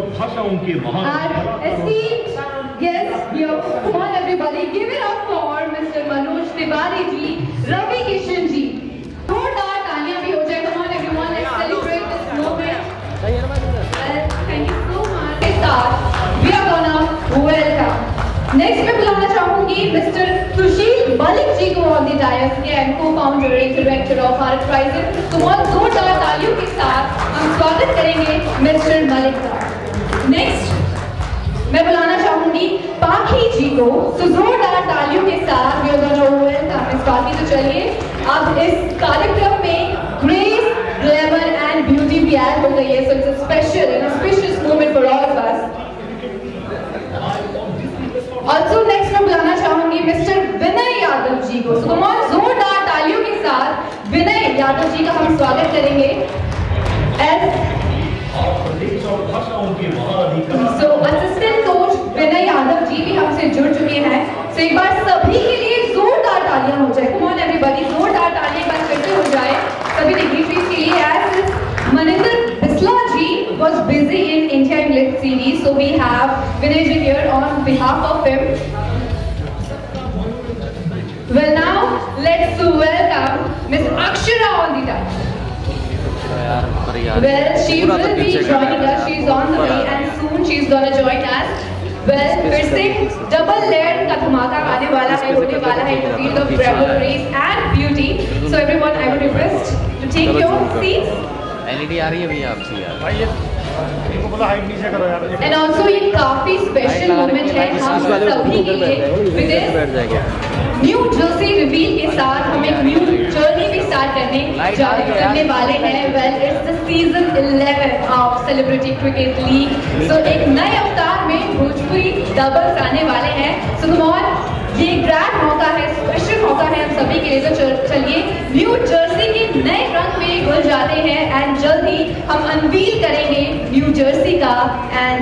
और भाषाओं के come on everybody, give it up for Mr. Manoj Tiwari ji, Ravi Kishan ji. जोरदार तालियां भी हो जाए. Come on everyone, let's celebrate this moment. Thank you so much. We are gonna welcome. Next मैं बुलाना चाहूँगी Mr. सुशील मलिक जी को on the dais and co-founder and director of Bharat Rising. तो बहुत जोरदार तालियों के साथ हम स्वागत करेंगे Mr. मलिक का. Next मैं बुलाना चाहूँगी पाखी जी को. तो जोरदार तालियों के साथ we are gonna welcome Miss पाखी. तो चलिए अब इस कार्यक्रम में grace, glamour and beauty भी add हो गई है. So it's a special and auspicious moment for all of us. Also next मैं बुलाना चाहूँगी Mr. विनय यादव जी को. So come on, जोरदार तालियों के साथ विनय यादव जी का हम स्वागत करेंगे. So assistant coach Vinay Yadav ji भी हमसे जुड़ चुके हैं. So एक बार सभी के लिए जोरदार तालियां हो जाए. Come on everybody, जोरदार तालियां बस फिर से हो जाए सभी डिग्निटरीज के लिए. As Maninder Bisla ji was busy in India English series, so we have Vinay ji here on behalf of him. Well now let's welcome Miss Akshara on the dais. Well, she will be joining us. She's on the way and soon she's gonna join us. Well, फिर से double layer का धमाका आने वाला है, होने वाला है in the field of bravery and beauty. So everyone, I would request to take your seats. LED आ रही है भैया आपसे यार. And also ये काफी special moment है हम सभी के लिए. न्यू जर्सी रिवील के साथ हम एक न्यू जर्नी भी स्टार्ट करने वाले हैं. Well it's the season 11 of celebrity cricket league. So एक नए अवतार में भोजपुरी डबल्स आने वाले हैं. सो कम ऑन, ये ग्रैंड मौका है, स्पेशल मौका है हम सभी के लिए. तो चलिए न्यू जर्सी के नए रंग में घुल जाते हैं एंड जल्द ही हम अनवील करेंगे न्यू जर्सी का. And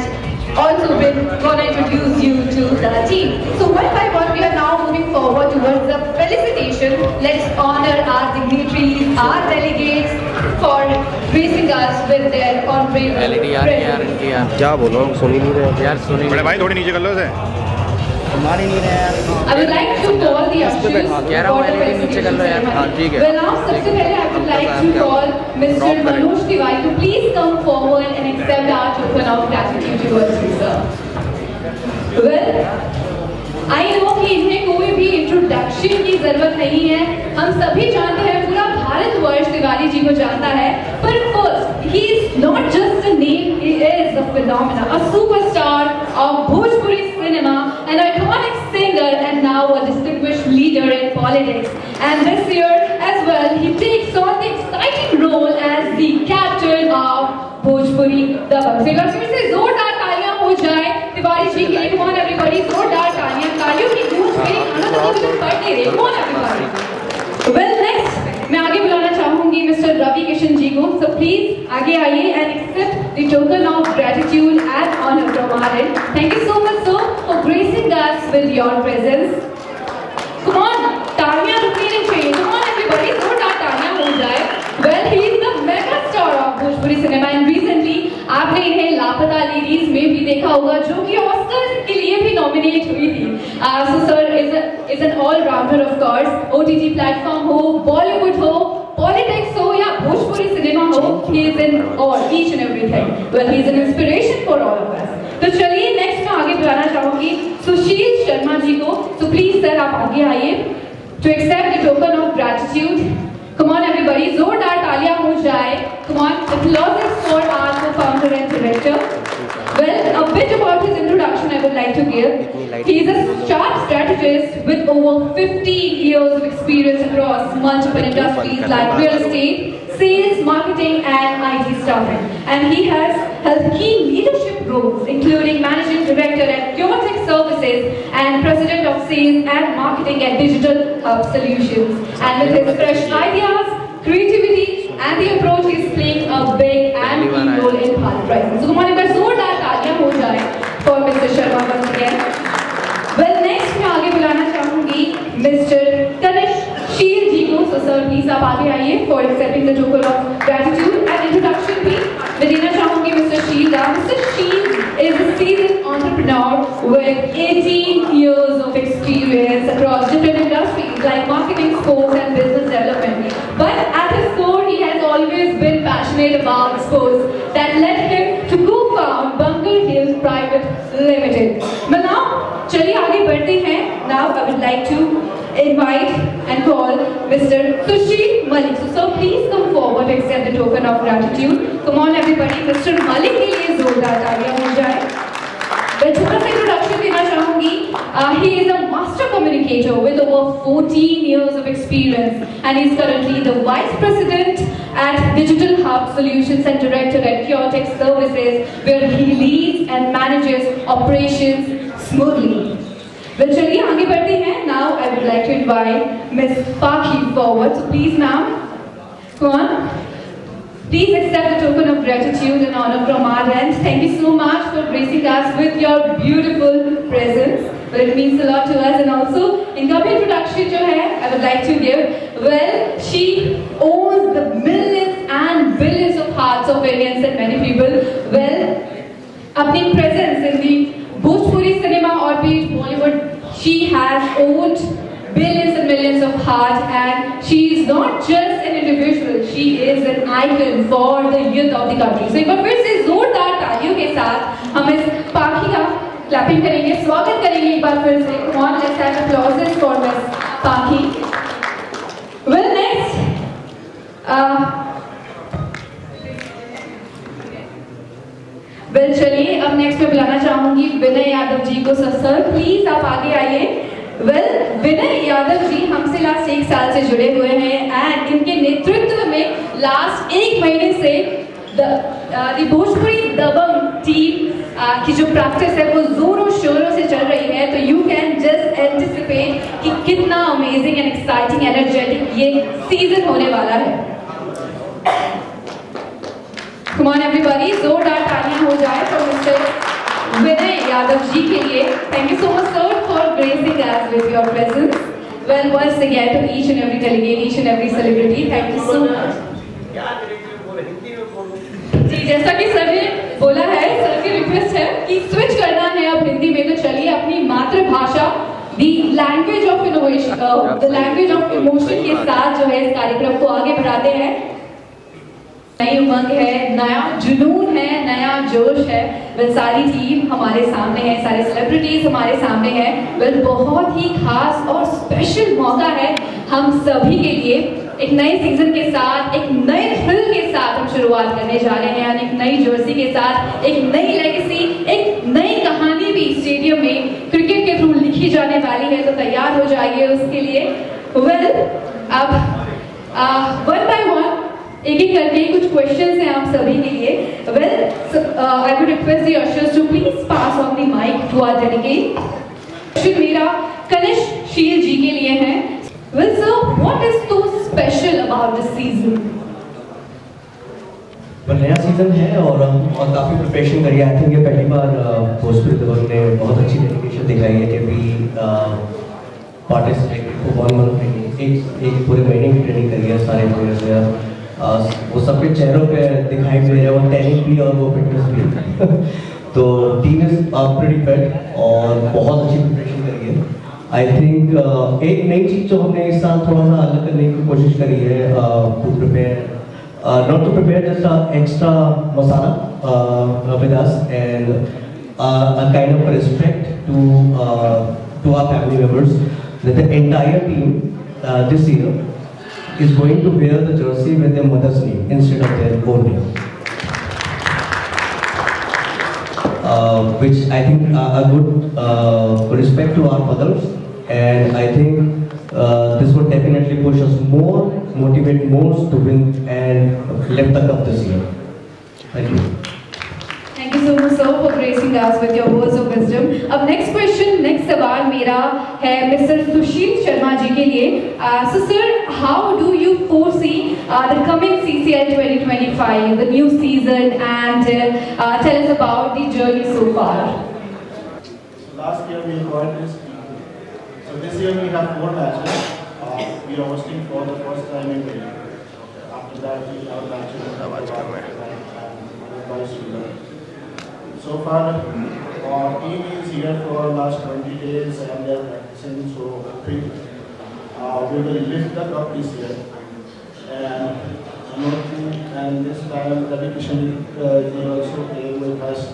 also we're gonna introduce you to the team. So one by one we are now moving forward towards the felicitation. Let's honor our dignitaries, our delegates for gracing us with their honorable presence. क्या बोलो, सुन ही नहीं रहे यार. सुन ही बड़े भाई थोड़ी नीचे कर लो इसे. मान ही नहीं रहे यार. I would like to call the ushers. कह रहा हूँ नीचे कर लो यार. हाँ ठीक है. Well now सबसे पहले I would like to call Mr. Manoj Tiwari to please come forward and accept our token of gratitude towards you, sir. Well, I know कि इन्हें कोई भी इंट्रोडक्शन की जरूरत नहीं है. हम सभी जानते हैं, पूरा भारतवर्ष तिवारी जी को जानता है. पर first, he is not just a name, he is a phenomenon, a superstar of Bhojpuri cinema, an iconic singer, and now a distinguished leader in politics. And this year as well, he takes on the exciting role as the captain of Bhojpuri Dabang. So फिर से जोरदार तालियां हो जाए तिवारी जी के लिए. Come on everybody, जोरदार तालियां. तालियों की गूंज मेरे कानों तक तो पड़ नहीं रही. Come on everybody. Well next, मैं आगे बुलाना चाहूँगी Mr. Ravi Kishan जी को. So please आगे आइए and accept the token of gratitude and honor from our end. Thank you so much sir for gracing us with your presence. Come on, तालियां रुकनी नहीं चाहिए. Come on everybody, जोरदार तालियां हो जाए. Well, he is the mega star of Bhojpuri cinema and recently आपने इन्हें लापता लेडीज में भी देखा होगा, जो कि ऑस्कर्स के लिए भी नॉमिनेट हुई थी. So sir is an all-rounder of course. OTT platform हो, Bollywood हो, politics हो या भोजपुरी सिनेमा हो, he is in all, each and everything. Well, he is an inspiration for all of us. तो चलिए नेक्स्ट मैं आगे बुलाना चाहूँगी सुशील शर्मा जी को. So please sir आप आगे आइए to accept the token of gratitude. Come on everybody, जोरदार तालियां हो जाए. Come on, applause for our co-founder and director. Well, a bit about his introduction I would like to give. He is a sharp strategist with over 15 years of experience across multiple industries like real estate, sales, marketing and IT staffing. And he has held key leadership roles including managing director at Kyotic Services and president of sales and marketing at Digital Hub Solutions. And with his fresh ideas, creativity and the approach he is playing a big and key role in Bharat Rising. So come on, एक बार जोरदार तालियां हो जाए for Mr. Sharma once again. Well, next मैं आगे बुलाना चाहूँगी Mr. Tanish Sheel जी को. So sir, please आप आगे आइए for accepting the token of gratitude and introduction भी. मैं देना चाहूँगी Mr. Sheel. Mr. Sheel is a seasoned entrepreneur with 18 years of experience across different industries like marketing, sports and business development. But at his core, he has always been passionate about sports that led him to co-found Bunker Hills Private Limited. But now, चलिए आगे बढ़ते हैं. Now I would like to invite and call Mr. Sushil Malik. So sir, please come forward to accept the token of gratitude. Come on everybody, Mr. Malik के लिए जोरदार तालियां हो जाए. मैं छोटा सा introduction देना चाहूँगी. He is a master communicator with over 14 years of experience and is currently the Vice President at Digital Hub Solutions and Director at Kiotex Services, where he leads and manages operations smoothly. Well, चलिए आगे बढ़ते हैं. Now I would like to invite Miss Pakhi forward. So please, ma'am, go on. Please accept the token of gratitude and honor from our end. Thank you so much for gracing us with your beautiful presence. But it means a lot to us. And also, इनका भी introduction जो है, I would like to give. Well, she owns the millions and billions of hearts of Indians and many people. Well, अपनी presence in the Bhojpuri cinema or be it Bollywood, she has owned billions and millions of hearts, and she is not just an individual, she is an icon for the youth of the country. So एक बार फिर से जोरदार तालियों के साथ हम इस पाखी का क्लैपिंग करेंगे, स्वागत करेंगे एक बार फिर से. Come on, let's have applauses for Miss Pakhi. Well, next, well चलिए अब नेक्स्ट में बुलाना चाहूंगी विनय यादव जी को. सर प्लीज आप आगे आइए. वेल, विनय यादव जी हमसे लास्ट 1 साल से जुड़े हुए हैं एंड इनके नेतृत्व में लास्ट 1 महीने से द भोजपुरी दबंग टीम की जो प्रैक्टिस है वो जोरों शोरों से चल रही है. तो यू कैन जस्ट एंटिसिपेट कि कितना अमेजिंग एंड एक्साइटिंग एनर्जेटिक ये सीजन होने वाला है. Come on everybody, जोरदार तालियां हो जाए for Mr. विनय यादव जी के लिए. Thank you so much sir for gracing us with your presence. Well, once again to each and every delegate, each and every celebrity, thank you so much. जी जैसा कि sir ने बोला है, सर की request है कि स्विच करना है अब हिंदी में. तो चलिए अपनी मातृभाषा the language of innovation, the language of emotion के साथ जो है इस कार्यक्रम को आगे बढ़ाते हैं. नई उमंग है, नया जुनून है, नया जोश है. वेल सारी टीम हमारे सामने है, सारे सेलिब्रिटीज हमारे सामने हैं. वेल बहुत ही खास और स्पेशल मौका है हम सभी के लिए. एक नए सीजन के साथ, एक नए थ्रिल के साथ हम शुरुआत करने जा रहे हैं. एक नई जर्सी के साथ, एक नई लेगेसी, एक नई कहानी भी स्टेडियम में क्रिकेट के थ्रू लिखी जाने वाली है. तो तैयार हो जाइए उसके लिए. वेल अब वन बाय वन एक एक करके कुछ क्वेश्चंस हैं आप सभी के लिए. Well I would request the ushers to please pass on the mic to our delegate. Question मेरा कनिष्क जी के लिए है. Well sir, what is so special about this season? नया सीजन है और काफ़ी प्रिपरेशन करी है. आई थिंक ये पहली बार भोजपुरी दबंग ने बहुत अच्छी डेडिकेशन दिखाई है कि भी पार्टिसिपेट को 1 मंथ में एक पूरे महीने की ट्रेनिंग करी है सारे प्लेयर्स ने. वो सबके चेहरों पे दिखाई दे रहे हैं, वो टैलेंट भी और वो फिटनेस भी. तो टीम इज प्रीटी फिट और बहुत अच्छी प्रिपरेशन करी है. आई थिंक एक नई चीज़ जो हमने इस साल थोड़ा सा अलग करने की कोशिश करी है, to prepare not to prepare just an extra masala with us and a kind of respect to our family members, that the entire team this year is going to wear the jersey with their mother's name instead of their own name, which I think a good respect to our mothers, and I think this would definitely push us more, motivate more to win and lift the cup this year. Thank you. Thank you so much sir for gracing us with your words of wisdom. अब next question, next सवाल मेरा है Mr. सुशील शर्मा जी के लिए. So sir, how do you foresee the coming CCL 2025, the new season, and tell us about the journey so far? Last year we acquired this team. So this year we have 4 matches. We are hosting for the first time in Delhi. After that we have matches in Hyderabad and Mumbai. So So far, our team is here for last 20 days and they are practicing. So we will lift the cup this year. And this time dedication they also play with us.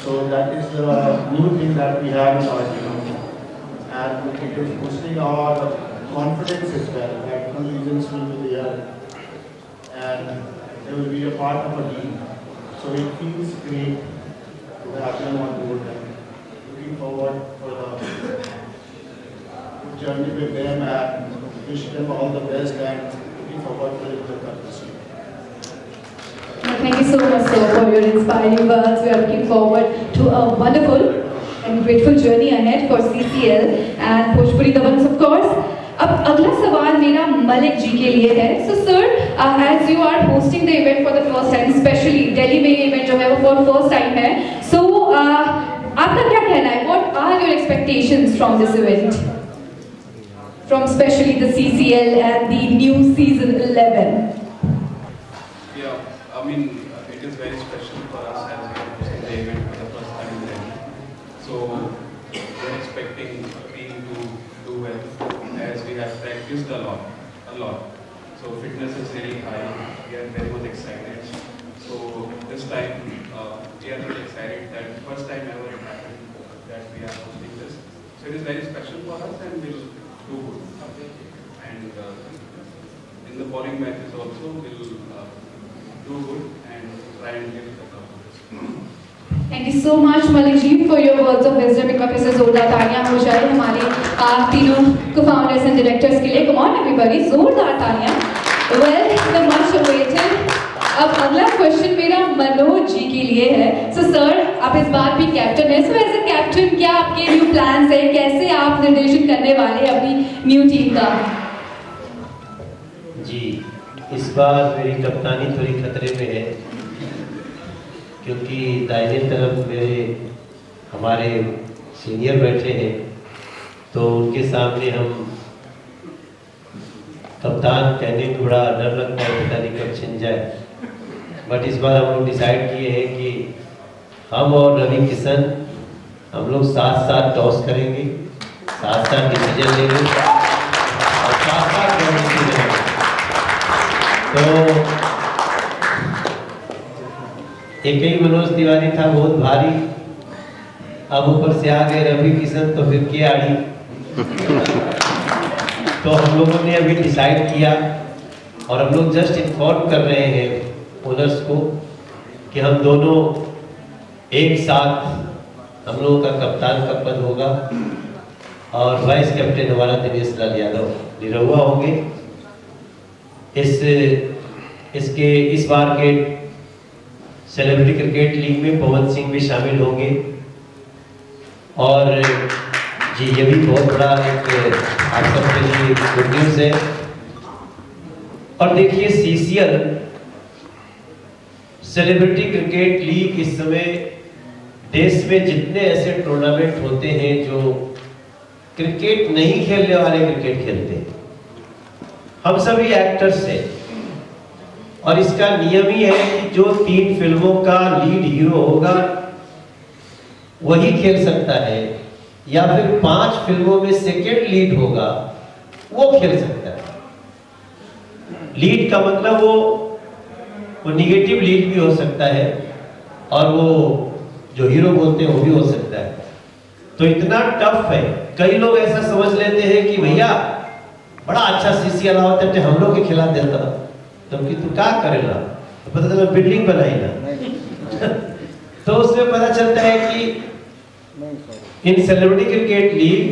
So that is the new thing that we have in our team. And it is boosting our confidence as well. That contingents will be there. And they will be a part of a team. So it feels great to have them on board and looking forward for the good journey with them and wish them all the best and looking forward to the practice. Thank you so much, sir, for your inspiring words. We are looking forward to a wonderful and grateful journey ahead for CCL and Bhojpuri Dabang's, of course. अब अगला सवाल मेरा मलिक जी के लिए है. So sir, as you are hosting the event for the first time, especially Delhi में ये event जो है वो for first time है. So आपका क्या कहना है? What are your expectations from this event? From especially the CCL and the new season 11. Yeah, I mean it is very special for us as we are hosting the event for the first time in Delhi. So we are expecting the team to do well. As we have practiced a lot. So fitness is really high. We are very much excited. So this time we are really excited that first time ever it happened that we are hosting this. So it is very special for us and we will do good. And in the following matches also we will do good and try and get the cup. Thank you so much, Malik ji, for your words of wisdom. एक बार फिर से जोरदार तालियां हो जाए हमारे तीनों co-founders and directors के लिए. Come on, everybody, जोरदार तालियां. Well, the much awaited. अब अगला क्वेश्चन मेरा मनोज जी के लिए है. So sir, आप इस बार भी कैप्टन हैं. So as a captain, क्या आपके न्यू प्लान्स हैं? कैसे आप निर्देशन करने वाले हैं अपनी न्यू टीम का? जी, इस बार मेरी कप्तानी थोड़ी खतरे में है क्योंकि दाहिने तरफ मेरे हमारे सीनियर बैठे हैं, तो उनके सामने हम कप्तान कहने में बड़ा डर लगता है, पता नहीं कब छिन जाए. बट इस बार हम लोग डिसाइड किए हैं कि हम और रवि किशन हम लोग साथ साथ टॉस करेंगे, साथ साथ डिसीजन लेंगे और साथ साथ करेंगे. तो एक ही मनोज तिवारी था बहुत भारी, अब ऊपर से आ गए रवि किशन, तो फिर क्या आड़ी. तो हम लोगों ने अभी डिसाइड किया और हम लोग जस्ट इन्फॉर्म कर रहे हैं ओनर्स को कि हम दोनों एक साथ हम लोगों का कप्तान का पद होगा और वाइस कैप्टन हमारा दिनेश लाल यादव निरहुआ होंगे. इस बार के सेलिब्रिटी क्रिकेट लीग में पवन सिंह भी शामिल होंगे और जी ये भी बहुत बड़ा एक आप सबके लिए गुड न्यूज़ है. और देखिए सीसीएल सेलिब्रिटी क्रिकेट लीग इस समय देश में जितने ऐसे टूर्नामेंट होते हैं जो क्रिकेट नहीं खेलने वाले क्रिकेट खेलते हैं, हम सभी एक्टर्स हैं और इसका नियम ही है कि जो 3 फिल्मों का लीड हीरो होगा वही खेल सकता है या फिर 5 फिल्मों में सेकेंड लीड होगा वो खेल सकता है. लीड का मतलब वो निगेटिव लीड भी हो सकता है और वो जो हीरो बोलते हैं वो भी हो सकता है. तो इतना टफ है. कई लोग ऐसा समझ लेते हैं कि भैया बड़ा अच्छा सीसीएल होता है हम लोग के खिला देता, क्योंकि तू क्या करेगा, तो पता चला बिल्डिंग बनाई ना. तो उसमें पता चलता है कि in celebrity cricket league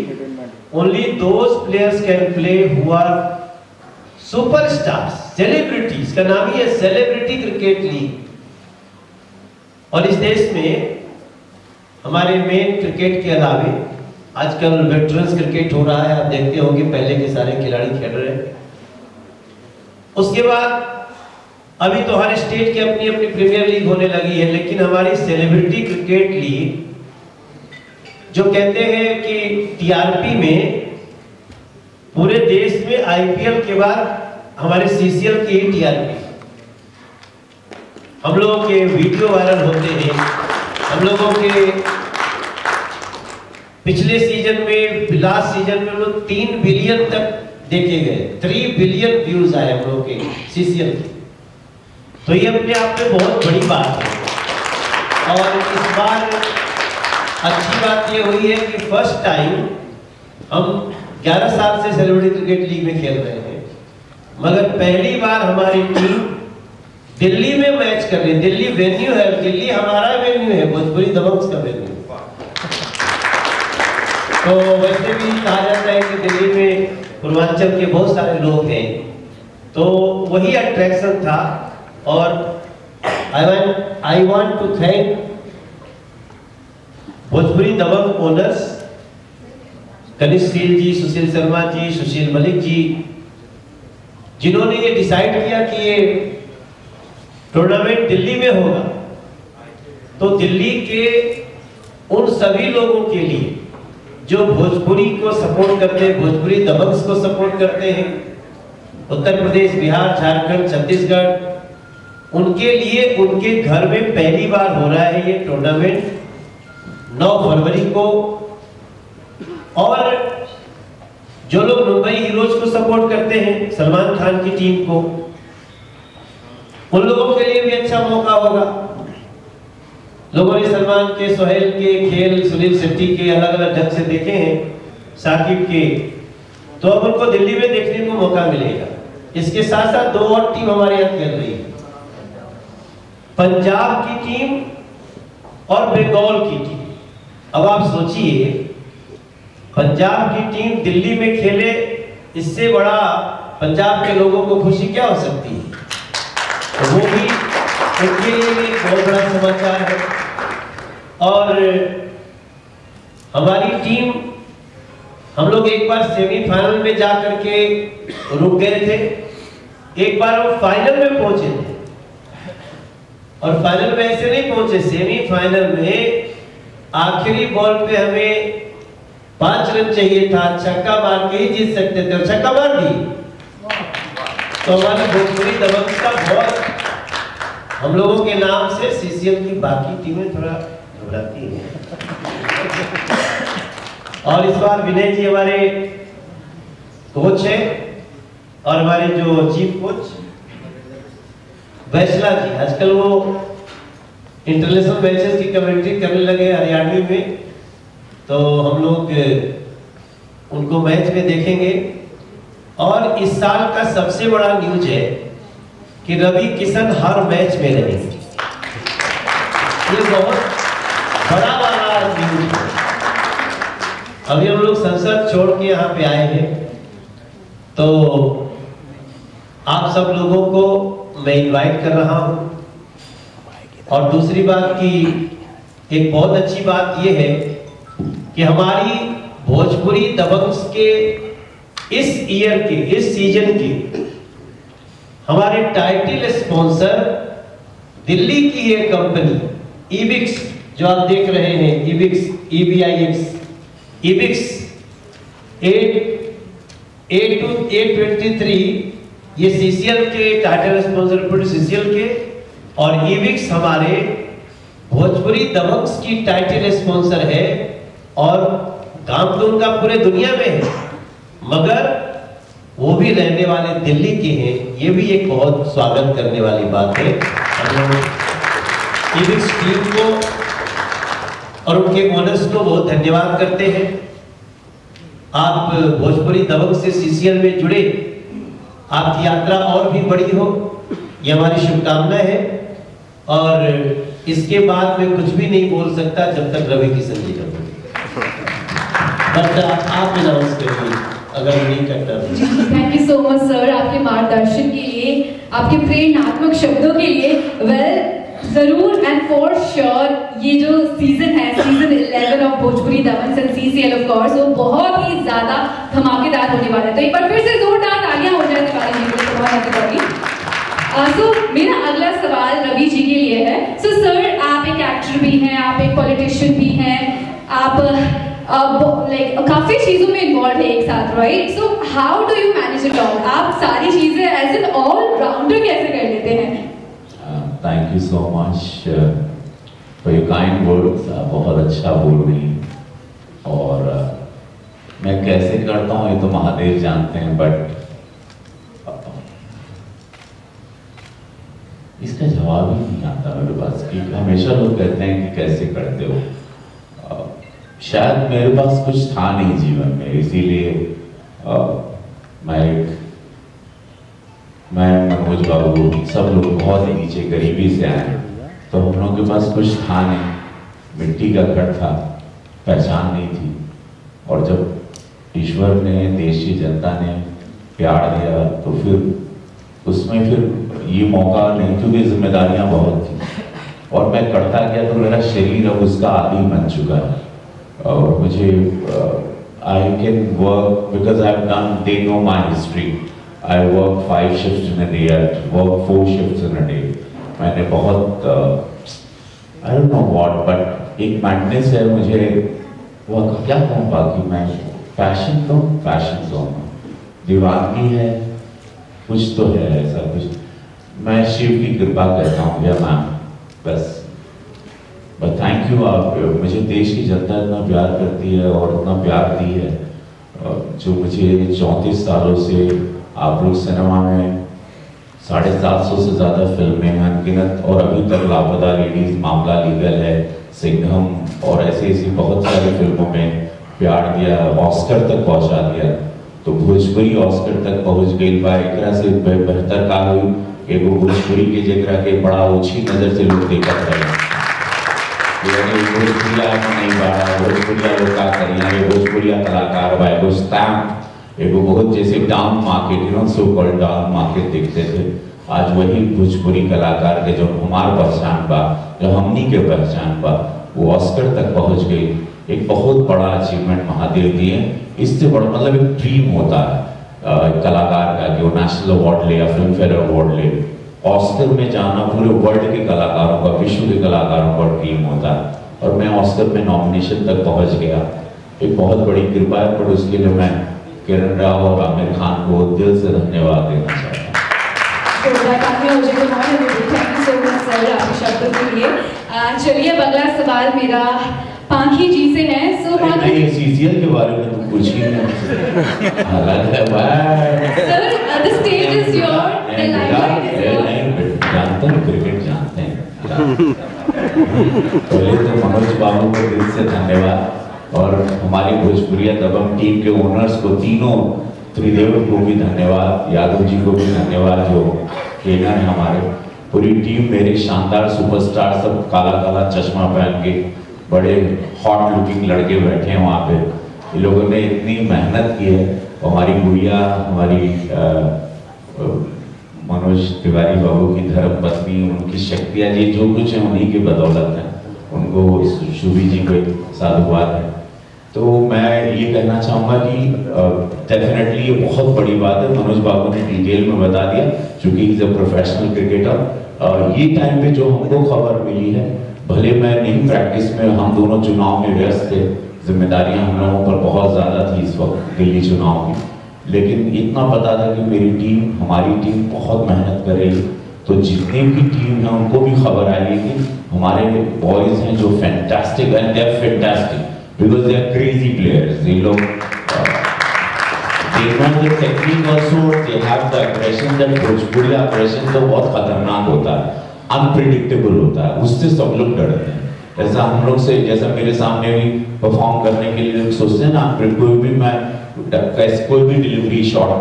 only those players can play who are superstars, celebrities का नाम ही है सेलिब्रिटी क्रिकेट लीग. और इस देश में हमारे मेन क्रिकेट के अलावे आजकल वेटरन्स क्रिकेट हो रहा है. आप देखते होंगे पहले के सारे खिलाड़ी खेल रहे हैं. उसके बाद अभी तो हर स्टेट की अपनी अपनी प्रीमियर लीग होने लगी है, लेकिन हमारी सेलिब्रिटी क्रिकेट लीग जो कहते हैं कि टीआरपी में पूरे देश में आईपीएल के बाद हमारे सीसीएल की ही टीआरपी. हम लोगों के वीडियो वायरल होते हैं हम लोगों के पिछले सीजन में, लास्ट सीजन में लोग 3 बिलियन तक देखे गए, 3 बिलियन व्यूज आए हम लोग के सीसीएल के। तो ये अपने आप में बहुत बड़ी बात है। और इस बार अच्छी बात ये हुई है कि फर्स्ट टाइम हम 11 साल से सेलिब्रिटी क्रिकेट लीग में खेल रहे हैं, मगर पहली बार हमारी टीम दिल्ली में मैच कर रही है। दिल्ली वेन्यू है, दिल्ली हमारा वेन्यू है, भोजपुरी दबंग्स का वेन्यू। तो वैसे भी कहा जाता है कि दिल्ली में पूर्वांचल के बहुत सारे लोग हैं, तो वही अट्रैक्शन था। और I want to thank Bhojpuri Dabangg owners Kanishk ji, Sushil Sharma ji, Sushil Malik ji, जिन्होंने ये डिसाइड किया कि ये टूर्नामेंट दिल्ली में होगा। तो दिल्ली के उन सभी लोगों के लिए जो भोजपुरी को सपोर्ट करते हैं, भोजपुरी दबंग्स को सपोर्ट करते हैं, उत्तर प्रदेश, बिहार, झारखंड, छत्तीसगढ़, उनके लिए उनके घर में पहली बार हो रहा है ये टूर्नामेंट 9 फरवरी को। और जो लोग मुंबई हीरोज को सपोर्ट करते हैं, सलमान खान की टीम को, उन लोगों के लिए भी अच्छा मौका होगा। लोगों ने सलमान के, सोहेल के खेल, सुनील शेट्टी के अलग अलग ढंग से देखे हैं, साकिब के, तो अब उनको दिल्ली में देखने को मौका मिलेगा। इसके साथ साथ 2 और टीम हमारे यहाँ खेल रही है, पंजाब की टीम और बंगाल की टीम। अब आप सोचिए, पंजाब की टीम दिल्ली में खेले, इससे बड़ा पंजाब के लोगों को खुशी क्या हो सकती है। तो वो भी उनके लिए भी बहुत बड़ा समाचार है। और हमारी टीम, हम लोग एक बार सेमीफाइनल में जाकर के रुक गए थे, एक बार हम फाइनल में पहुंचे थे। और फाइनल में ऐसे नहीं पहुंचे, सेमीफाइनल में आखिरी बॉल पे हमें 5 रन चाहिए था, छक्का मार के ही जीत सकते थे और छक्का मार दी। तो हमारी भोजपुरी दबंग का बहुत, हम लोगों के नाम से सीसीएल की बाकी टीमें थोड़ा घबराती हैं। और इस बार विनय जी हमारे कोच हैं, और हमारे जो चीफ कोच वैसला जी, आजकल वो इंटरनेशनल मैचेस की कमेंट्री करने लगे हरियाणवी में, तो हम लोग उनको मैच में देखेंगे। और इस साल का सबसे बड़ा न्यूज है कि रवि किशन हर मैच में रहेंगे। ये बहुत बड़ा वाला न्यूज है। अभी हम लोग संसद छोड़ के यहाँ पे आए हैं, तो आप सब लोगों को मैं इनवाइट कर रहा हूँ। और दूसरी बात की एक बहुत अच्छी बात यह है कि हमारी भोजपुरी दबंग्स के इस ईयर के, इस सीजन के हमारे टाइटल स्पॉन्सर दिल्ली की ये कंपनी ईबिक्स, जो आप देख रहे हैं, ईबिक्स, ईबिक्स 823, ये सीसीएल के टाइटल स्पॉन्सर, पूरे सीसीएल के। और ईबिक्स हमारे भोजपुरी दबंग्स की टाइटल स्पॉन्सर है, और काम तो उनका पूरे दुनिया में है, मगर वो भी रहने वाले दिल्ली के हैं। ये भी एक बहुत स्वागत करने वाली बात है। हम लोग ईबिक्स टीम को और उनके ओनर्स को बहुत धन्यवाद करते हैं। आप भोजपुरी दबंग से सीसीएल में जुड़े, आपकी यात्रा और भी बड़ी हो, ये हमारी शुभकामनाएं है। और इसके बाद मैं कुछ भी नहीं बोल सकता जब तक रवि किशन जी का, बट आप अनाउंस करिए अगर नहीं करता। Thank you so much sir, आपके मार्गदर्शन के लिए, आपके प्रेरणात्मक शब्दों के लिए। वेल, जरूर एंड फॉर श्योर ये जो सीजन है, season 11 of Bhojpuri Dabanggs and CCL of course, वो बहुत ही ज्यादा धमाकेदार होने वाला है। तो एक बार फिर से जोरदार तालियां हो जाए तिवारी जी के लिए। सो मेरा अगला सवाल रवि जी के लिए है। सो सर, आप एक एक्टर भी हैं, आप एक पॉलिटिशियन भी हैं, आप लाइक काफी चीजों में इन्वॉल्व है एक साथ, right? So how do you manage it all? आप सारी चीजें एज एन ऑल राउंडर कैसे कर लेते हैं? Thank you so much. For your kind words. आप बहुत अच्छा बोल रही हैं, और मैं कैसे करता हूँ ये तो महादेव जानते हैं, बट इसका जवाब ही नहीं आता मेरे पास कि हमेशा लोग कहते हैं कि कैसे करते हो। शायद मेरे पास कुछ था नहीं जीवन में, इसीलिए मैं मनोज बाबू सब लोग बहुत ही नीचे गरीबी से आए, तो हम लोगों के पास कुछ था नहीं, मिट्टी का घर था, पहचान नहीं थी। और जब ईश्वर ने, देश की जनता ने प्यार दिया, तो फिर उसमें फिर ये मौका नहीं, क्योंकि जिम्मेदारियां बहुत थी और मैं करता गया, तो मेरा शरीर अब उसका आदी बन चुका है। और मुझे I can work because I have done, they know my history. I work 5 shifts in a day, I work 4 shifts in a day। मैंने बहुत I don't know what, but एक मैडनेस है मुझे, वो क्या कहूँ, बाकी मैं पैशन तो पैशन जोन, दीवानगी है, कुछ तो है ऐसा कुछ। मैं शिव की कृपा कहता हूँ या मैम, बस थैंक यू। आप मुझे देश की जनता इतना प्यार करती है और इतना प्यार दी है, जो मुझे 34 सालों से आप लोग सिनेमा में 750 से ज़्यादा फिल्में अनगिनत, और अभी तक लापता लेडीज, मामला लीगल है, सिंघम और ऐसी बहुत सारी फिल्मों में प्यार दिया, ऑस्कर तक पहुंचा दिया। तो भोजपुरी ऑस्कर तक पहुंच गई बा, एक से बेहतर का हुई कि वो भोजपुरी के जगह के बड़ा ओछी नज़र से लोग देखत रहे। भोजपुरिया नहीं बाड़ा, भोजपुरिया लोग का करिया, ये भोजपुरिया कलाकार बा, एगो स्टैम्प, एगो बहुत जैसे down market, you know, so called down market दिखते थे। आज वही भोजपुरी कलाकार के जो हमार पहचान बा, जो हमनी के पहचान बा, वो ऑस्कर तक पहुंच गई। एक बहुत बड़ा अचीवमेंट महादेव दिए। इससे बड़ा मतलब एक ड्रीम होता है कलाकार का कि वो नेशनल अवार्ड ले या फिल्म फेयर अवार्ड ले। ऑस्कर में जाना पूरे वर्ल्ड के कलाकारों का, विश्व के कलाकारों का ड्रीम होता है, और मैं ऑस्कर में नॉमिनेशन तक पहुंच गया। एक बहुत बड़ी कृपा है, पर उसके लिए मैं किरण राव और आमिर खान को दिल से धन्यवाद देना चाहता हूँ। चलिए अगला सवाल मेरा पांखी जी से है। सो नहीं, सीसीएल के बारे में तुम पूछिए ना। Sir, the stage is yours, the limelight is yours। जानते हैं, क्रिकेट जानते हैं। पहले तो मनोज बाबू को दिल से धन्यवाद, और हमारी भोजपुरिया दबंग टीम के ओनर्स को, तीनों, त्रिदेव को भी धन्यवाद, यादव जी को भी धन्यवाद, जो ट्रेनर है हमारे। पूरी टीम, मेरे शानदार सुपरस्टार, सब काला काला चश्मा पहन के बड़े हॉट लुकिंग लड़के बैठे हैं वहाँ पे। इन लोगों ने इतनी मेहनत की है। हमारी गुड़िया, हमारी मनोज तिवारी बाबू की धर्मपत्नी, उनकी शक्तियाँ जी जो कुछ है उन्हीं की बदौलत है। उनको, शुभी जी को साधुवाद है। तो मैं ये कहना चाहूँगा कि डेफिनेटली ये बहुत बड़ी बात है। मनोज बाबू ने डिटेल में बता दिया, चूँकि इज अ प्रोफेशनल क्रिकेटर। ये टाइम पे जो हमको खबर मिली है, भले मैं नहीं प्रैक्टिस में, हम दोनों चुनाव में व्यस्त थे, जिम्मेदारियां हम लोगों पर बहुत ज़्यादा थी इस वक्त दिल्ली चुनाव की, लेकिन इतना पता था कि मेरी टीम, हमारी टीम बहुत मेहनत करेगी। तो जितनी भी टीम है उनको भी खबर आई कि हमारे बॉयज हैं जो fantastic, and they are fantastic because they are crazy players. ये लोग they know the technique also, they have the aggression, that Bhojpuri aggression तो बहुत खतरनाक होता है, अनप्रिडिक्टेबल होता है, उससे सब लोग डरते हैं। ऐसा हम लोग से, जैसा मेरे सामने भी परफॉर्म करने के लिए सोचते हैं ना, कोई भी मैं कोई भी डिलीवरी शॉर्ट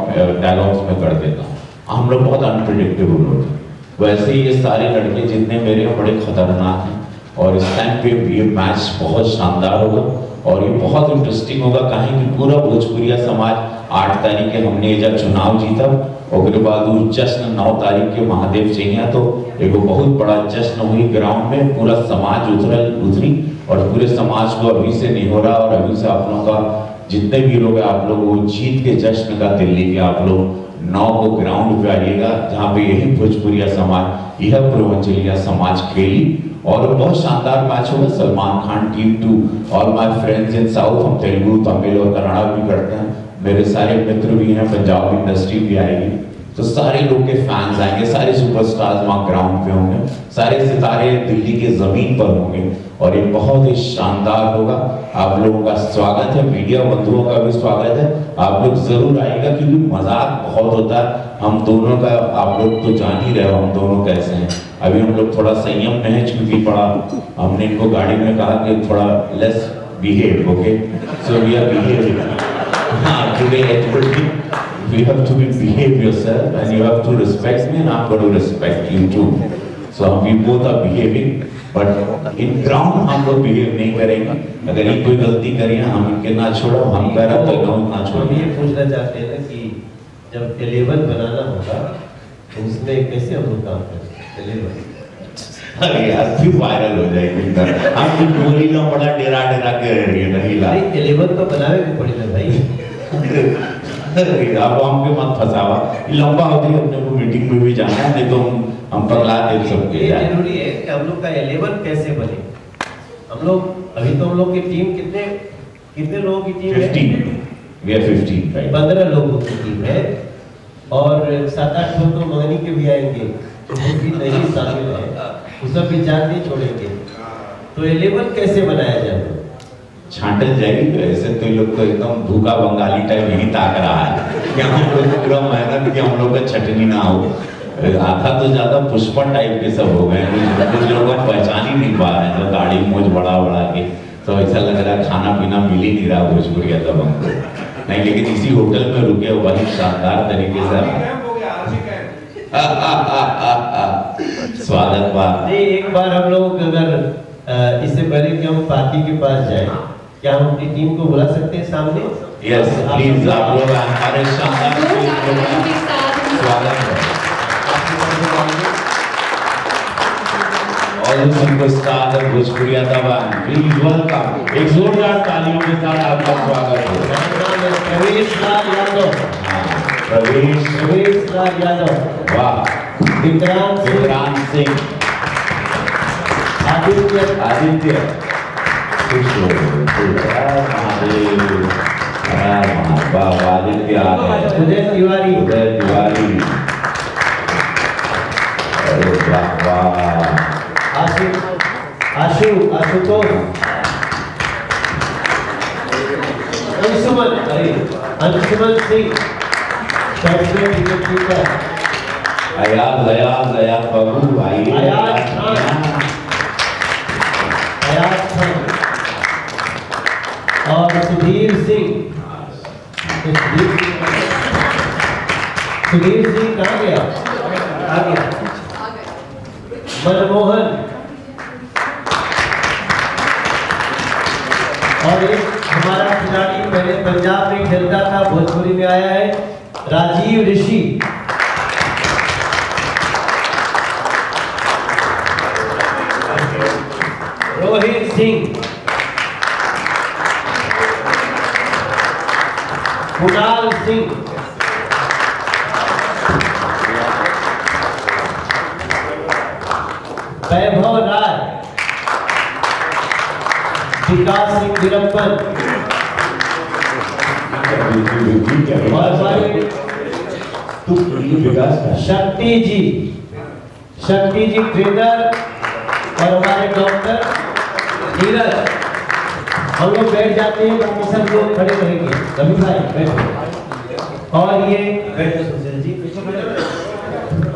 डायलॉग्स में कर देता हूँ, हम लोग बहुत अनप्रिडिक्टेबल होते हैं। वैसे ही ये सारे लड़के जितने मेरे हैं बड़े खतरनाक हैं, और इस टाइम पे ये मैच बहुत शानदार होगा और ये बहुत इंटरेस्टिंग होगा। कहें कि पूरा भोजपुरिया समाज 8 तारीख के हमने जब चुनाव जीता, और बाद जश्न 9 तारीख के महादेव चैनिया, तो एक बहुत बड़ा जश्न हुई ग्राउंड में, पूरा समाज उतरी, और पूरे समाज को अभी से नहीं हो रहा, और अभी से आप लोगों का जितने भी लोग हैं, आप लोग वो जीत के जश्न का दिल्ली के आप लोग 9 को ग्राउंड पे आइएगा, जहाँ पे यही भोजपुरिया समाज, यह पूर्वांचलिया समाज खेली, और बहुत शानदार मैच होगा। Salman Khan team too, all my friends in south, हम तेलुगु, तमिल और कन्नड़ा भी करते हैं, मेरे सारे मित्र भी हैं, पंजाब इंडस्ट्री भी आएगी, तो सारे लोग के फैंस आएंगे, सारे सुपरस्टार्स वहाँ ग्राउंड पे होंगे, सारे सितारे दिल्ली के जमीन पर होंगे और ये बहुत ही शानदार होगा। आप लोगों का स्वागत है, मीडिया बंधुओं का भी स्वागत है। आप लोग जरूर आइएगा क्योंकि मजाक बहुत होता है हम दोनों का, आप लोग तो जान ही रहे हो हम दोनों कैसे हैं। अभी हम लोग थोड़ा संयम में है क्योंकि बड़ा हमने इनको गाड़ी में कहा कि थोड़ा less behave, okay, so we are behaving. हाँ, today you have to behave yourself and you have to respect me and I'm going to respect you too. So we both are behaving, but in ground हम लोग behave नहीं करेंगे। अगर ये कोई गलती करी है हम इनके ना छोड़ो, हम कह रहे तो ना छोड़ो। हम ये पूछना चाहते हैं कि जब 11 बनाना होगा तो उसमें कैसे हम लोग काम करें 11? अरे यार क्यों वायरल हो जाएगी इधर, हम तो गोली ना बड़ा डेरा डेरा के रह नहीं ला। 11 तो बनावे भी पड़ेगा भाई। अब हमके मत फंसावा, लंबा हो गई, अपने को मीटिंग में भी जाना है, नहीं तो हम पगला दे सकते हैं। ये जरूरी है कि हम लोग का 11 कैसे बने। हम लोग अभी तो हम लोग की टीम कितने लोगों की टीम है? 15, we are 15, right? 15 लोगों की टीम है और 7-8 लोग तो मंगनी के भी आएंगे तो वो भी नहीं शामिल है, वो सब भी जान नहीं छोड़ेंगे। तो 11 कैसे बनाया जाए? छांटल जाएगी। ऐसे तो ये लोग तो एकदम भूखा बंगाली टाइप यही ताक रहा है कि हम लोग पूरा मेहनत कि हम लोग का छटनी ना हो। आधा तो ज्यादा पुष्पा टाइप के सब हो गए, कुछ लोग पहचान ही नहीं पा रहे हैं, तो दाढ़ी मूंछ बड़ा बड़ा के, तो ऐसा लग रहा है खाना पीना मिल ही नहीं रहा भोजपुरिया तब हमको नहीं। लेकिन इसी होटल में रुके बड़ी शानदार तरीके से स्वागत बात। एक बार हम लोग अगर इससे पहले कि हम पार्टी के पास जाए, क्या हम अपनी टीम को बुला सकते हैं सामने? यस प्लीज, आप लोग हमारे शानदार स्वागत है। और सुपरस्टार द भोजपुरिया दबंग, प्लीज वेलकम, एक जोरदार तालियों के साथ आपका स्वागत है। प्रवेश लाल यादव। प्रवेश लाल यादव। वाह। विक्रांत सिंह। आदित्य खुश हो महादेव, आदित्य आ गए। उदय तिवारी। अरे वाह। आशुतोष। अंशुमन सिंह। अयाज बाबू भाई। अयाज खान और सुधीर सिंह कहाँ गया? आ गया। मनमोहन और एक हमारा खिलाड़ी पहले पंजाब में खेलता था, भोजपुरी में आया है, राजीव ऋषि। रोहित सिंह। कुणाल सिंह। वैभव राय। विकास सिंह वीरप्पन। शक्ति जी ट्रेनर और हमारे डॉक्टर नीरज। हम लोग बैठ जाते हैं, बाकी सब लोग खड़े रहेंगे। रवि भाई बैठो। और ये बैठो सुशील जी।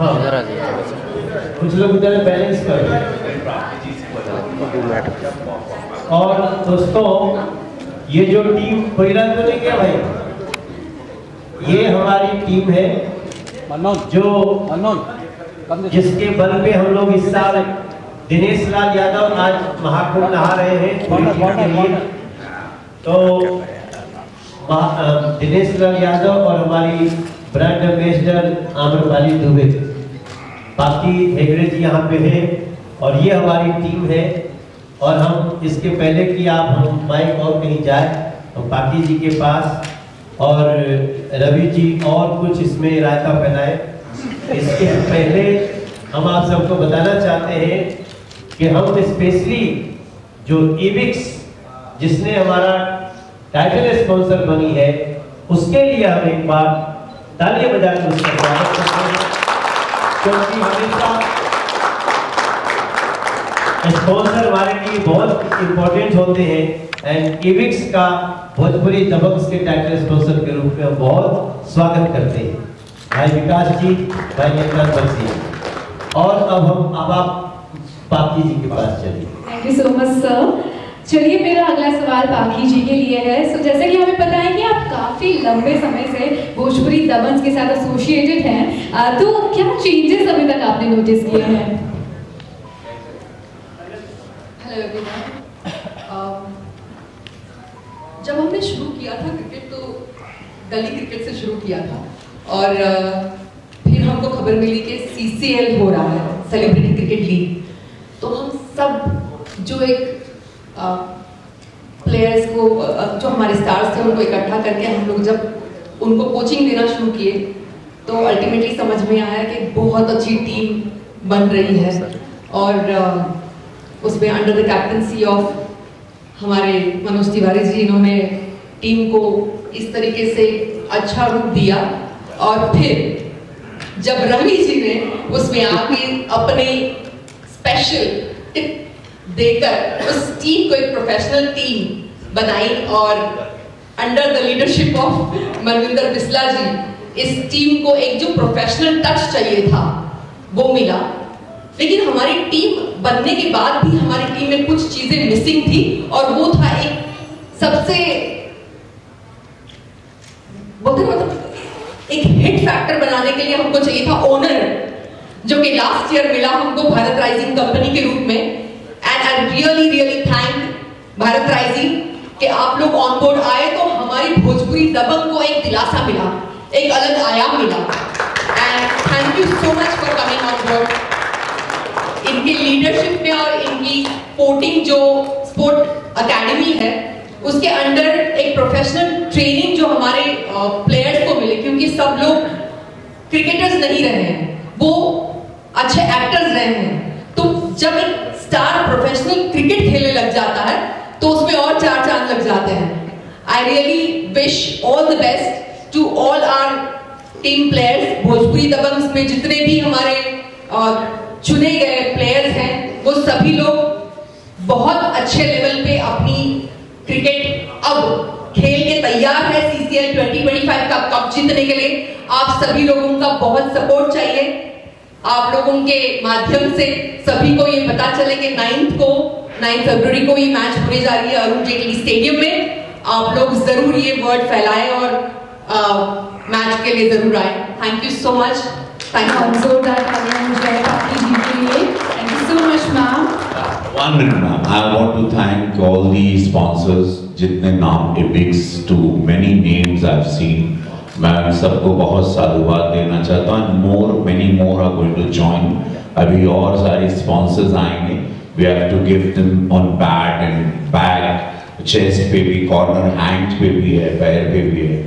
हाँ, कुछ लोग इधर बैलेंस करो। और दोस्तों, ये जो टीम पहिला तो नहीं क्या भाई, ये हमारी टीम है जो जिसके बल पे हम लोग इस साल दिनेश लाल यादव आज महाकुंभ नहा रहे हैं पूरी टीम के लिए। तो दिनेश लाल यादव और हमारी ब्रांड एम्बेसडर आम्रपाली दुबे, बाकी हेगड़े जी यहाँ पे हैं और ये हमारी टीम है। और हम इसके पहले कि हम माइक और कहीं जाए, हम पार्टी जी के पास और रवि जी और कुछ इसमें रायता फैलाए। इसके पहले हम आप सबको बताना चाहते हैं कि हम स्पेशली जो इविक्स जिसने हमारा टाइटल स्पॉन्सर बनी है, उसके लिए हम एक बार तालियां बजाकर उसका स्वागत करते हैं, क्योंकि हमेशा स्पॉन्सर हमारे लिए बहुत इंपॉर्टेंट होते हैं। एंड इविक्स का भोजपुरी दबंग्स के टाइटल स्पॉन्सर के रूप में बहुत स्वागत करते हैं भाई विकास जी, भाई अकबर जी। और अब आप पाकी जी के पास चलिए। Thank you so much sir. चलिए मेरा अगला सवाल पाकी जी के लिए है। सो जैसे कि हमें पता है कि आप काफी लंबे समय से भोजपुरी दबंग्स के साथ एसोसिएटेड हैं, तो क्या चेंजेस अभी तक आपने नोटिस किए हैं? Hello everyone. जब हमने शुरू किया था क्रिकेट तो गली क्रिकेट से शुरू किया था, और फिर हमको खबर मिली कि CCL हो रहा है, सेलिब्रिटी क्रिकेट लीग। तो हम सब जो एक प्लेयर्स को, जो हमारे स्टार्स थे, उनको इकट्ठा करके हम लोग जब उनको कोचिंग देना शुरू किए तो अल्टीमेटली समझ में आया कि बहुत अच्छी टीम बन रही है, और उसमें अंडर द कैप्टनसी ऑफ हमारे मनोज तिवारी जी, इन्होंने टीम को इस तरीके से अच्छा रूप दिया। और फिर जब रवि जी ने उसमें आके अपने स्पेशल टिप देकर उस टीम को एक प्रोफेशनल टीम बनाई, और under the leadership of Manvinder Bisla ji इस टीम को एक जो प्रोफेशनल टच चाहिए था वो मिला। लेकिन हमारी टीम बनने के बाद भी हमारी टीम में कुछ चीजें मिसिंग थी, और वो था एक सबसे मतलब एक हिट फैक्टर बनाने के लिए हमको चाहिए था ओनर, जो कि लास्ट ईयर मिला हमको भारत राइजिंग कंपनी के रूप में। And I really thank Bharat rising कि आप लोग ऑन बोर्ड आए तो हमारी भोजपुरी दबंग को एक दिलासा मिला, एक अलग आयाम मिला। And thank you so much for coming on board. इनकी लीडरशिप में और इनकी स्पोर्टिंग जो स्पोर्ट एकेडमी है उसके अंडर एक प्रोफेशनल ट्रेनिंग जो हमारे प्लेयर्स को मिले, क्योंकि सब लोग क्रिकेटर्स नहीं रहे हैं, वो अच्छे एक्टर्स रहे हैं। तो जब एक स्टार प्रोफेशनल क्रिकेट खेलने लग जाता है तो उसमें और चार चांद लग जाते हैं। I really wish all the best to all our team players. Bhojpuri Dabanggs में जितने भी हमारे चुने गए प्लेयर्स हैं वो सभी लोग बहुत अच्छे लेवल पे अपनी क्रिकेट अब खेल के तैयार है CCL 2025 का कप जीतने के लिए। आप सभी लोगों का बहुत सपोर्ट चाहिए। आप लोगों के माध्यम से सभी को ये पता चले कि 9 फरवरी को ये मैच होने जा रही है अरुण जेटली स्टेडियम में। आप लोग जरूर ये वर्ड फैलाएं और मैच के लिए जरूर आए। Thank you so much. Thank you so much, ma'am. 1 minute, ma'am. I want to thank all the sponsors, जितने नाम इविक्स to many names I've seen. मैं सबको बहुत साधुवाद देना चाहता हूँ। Many more are going to join. अभी और सारे sponsors आएंगे। We have to give them on bat and back, chest पे भी, corner hand पे भी है, पैर पे भी है।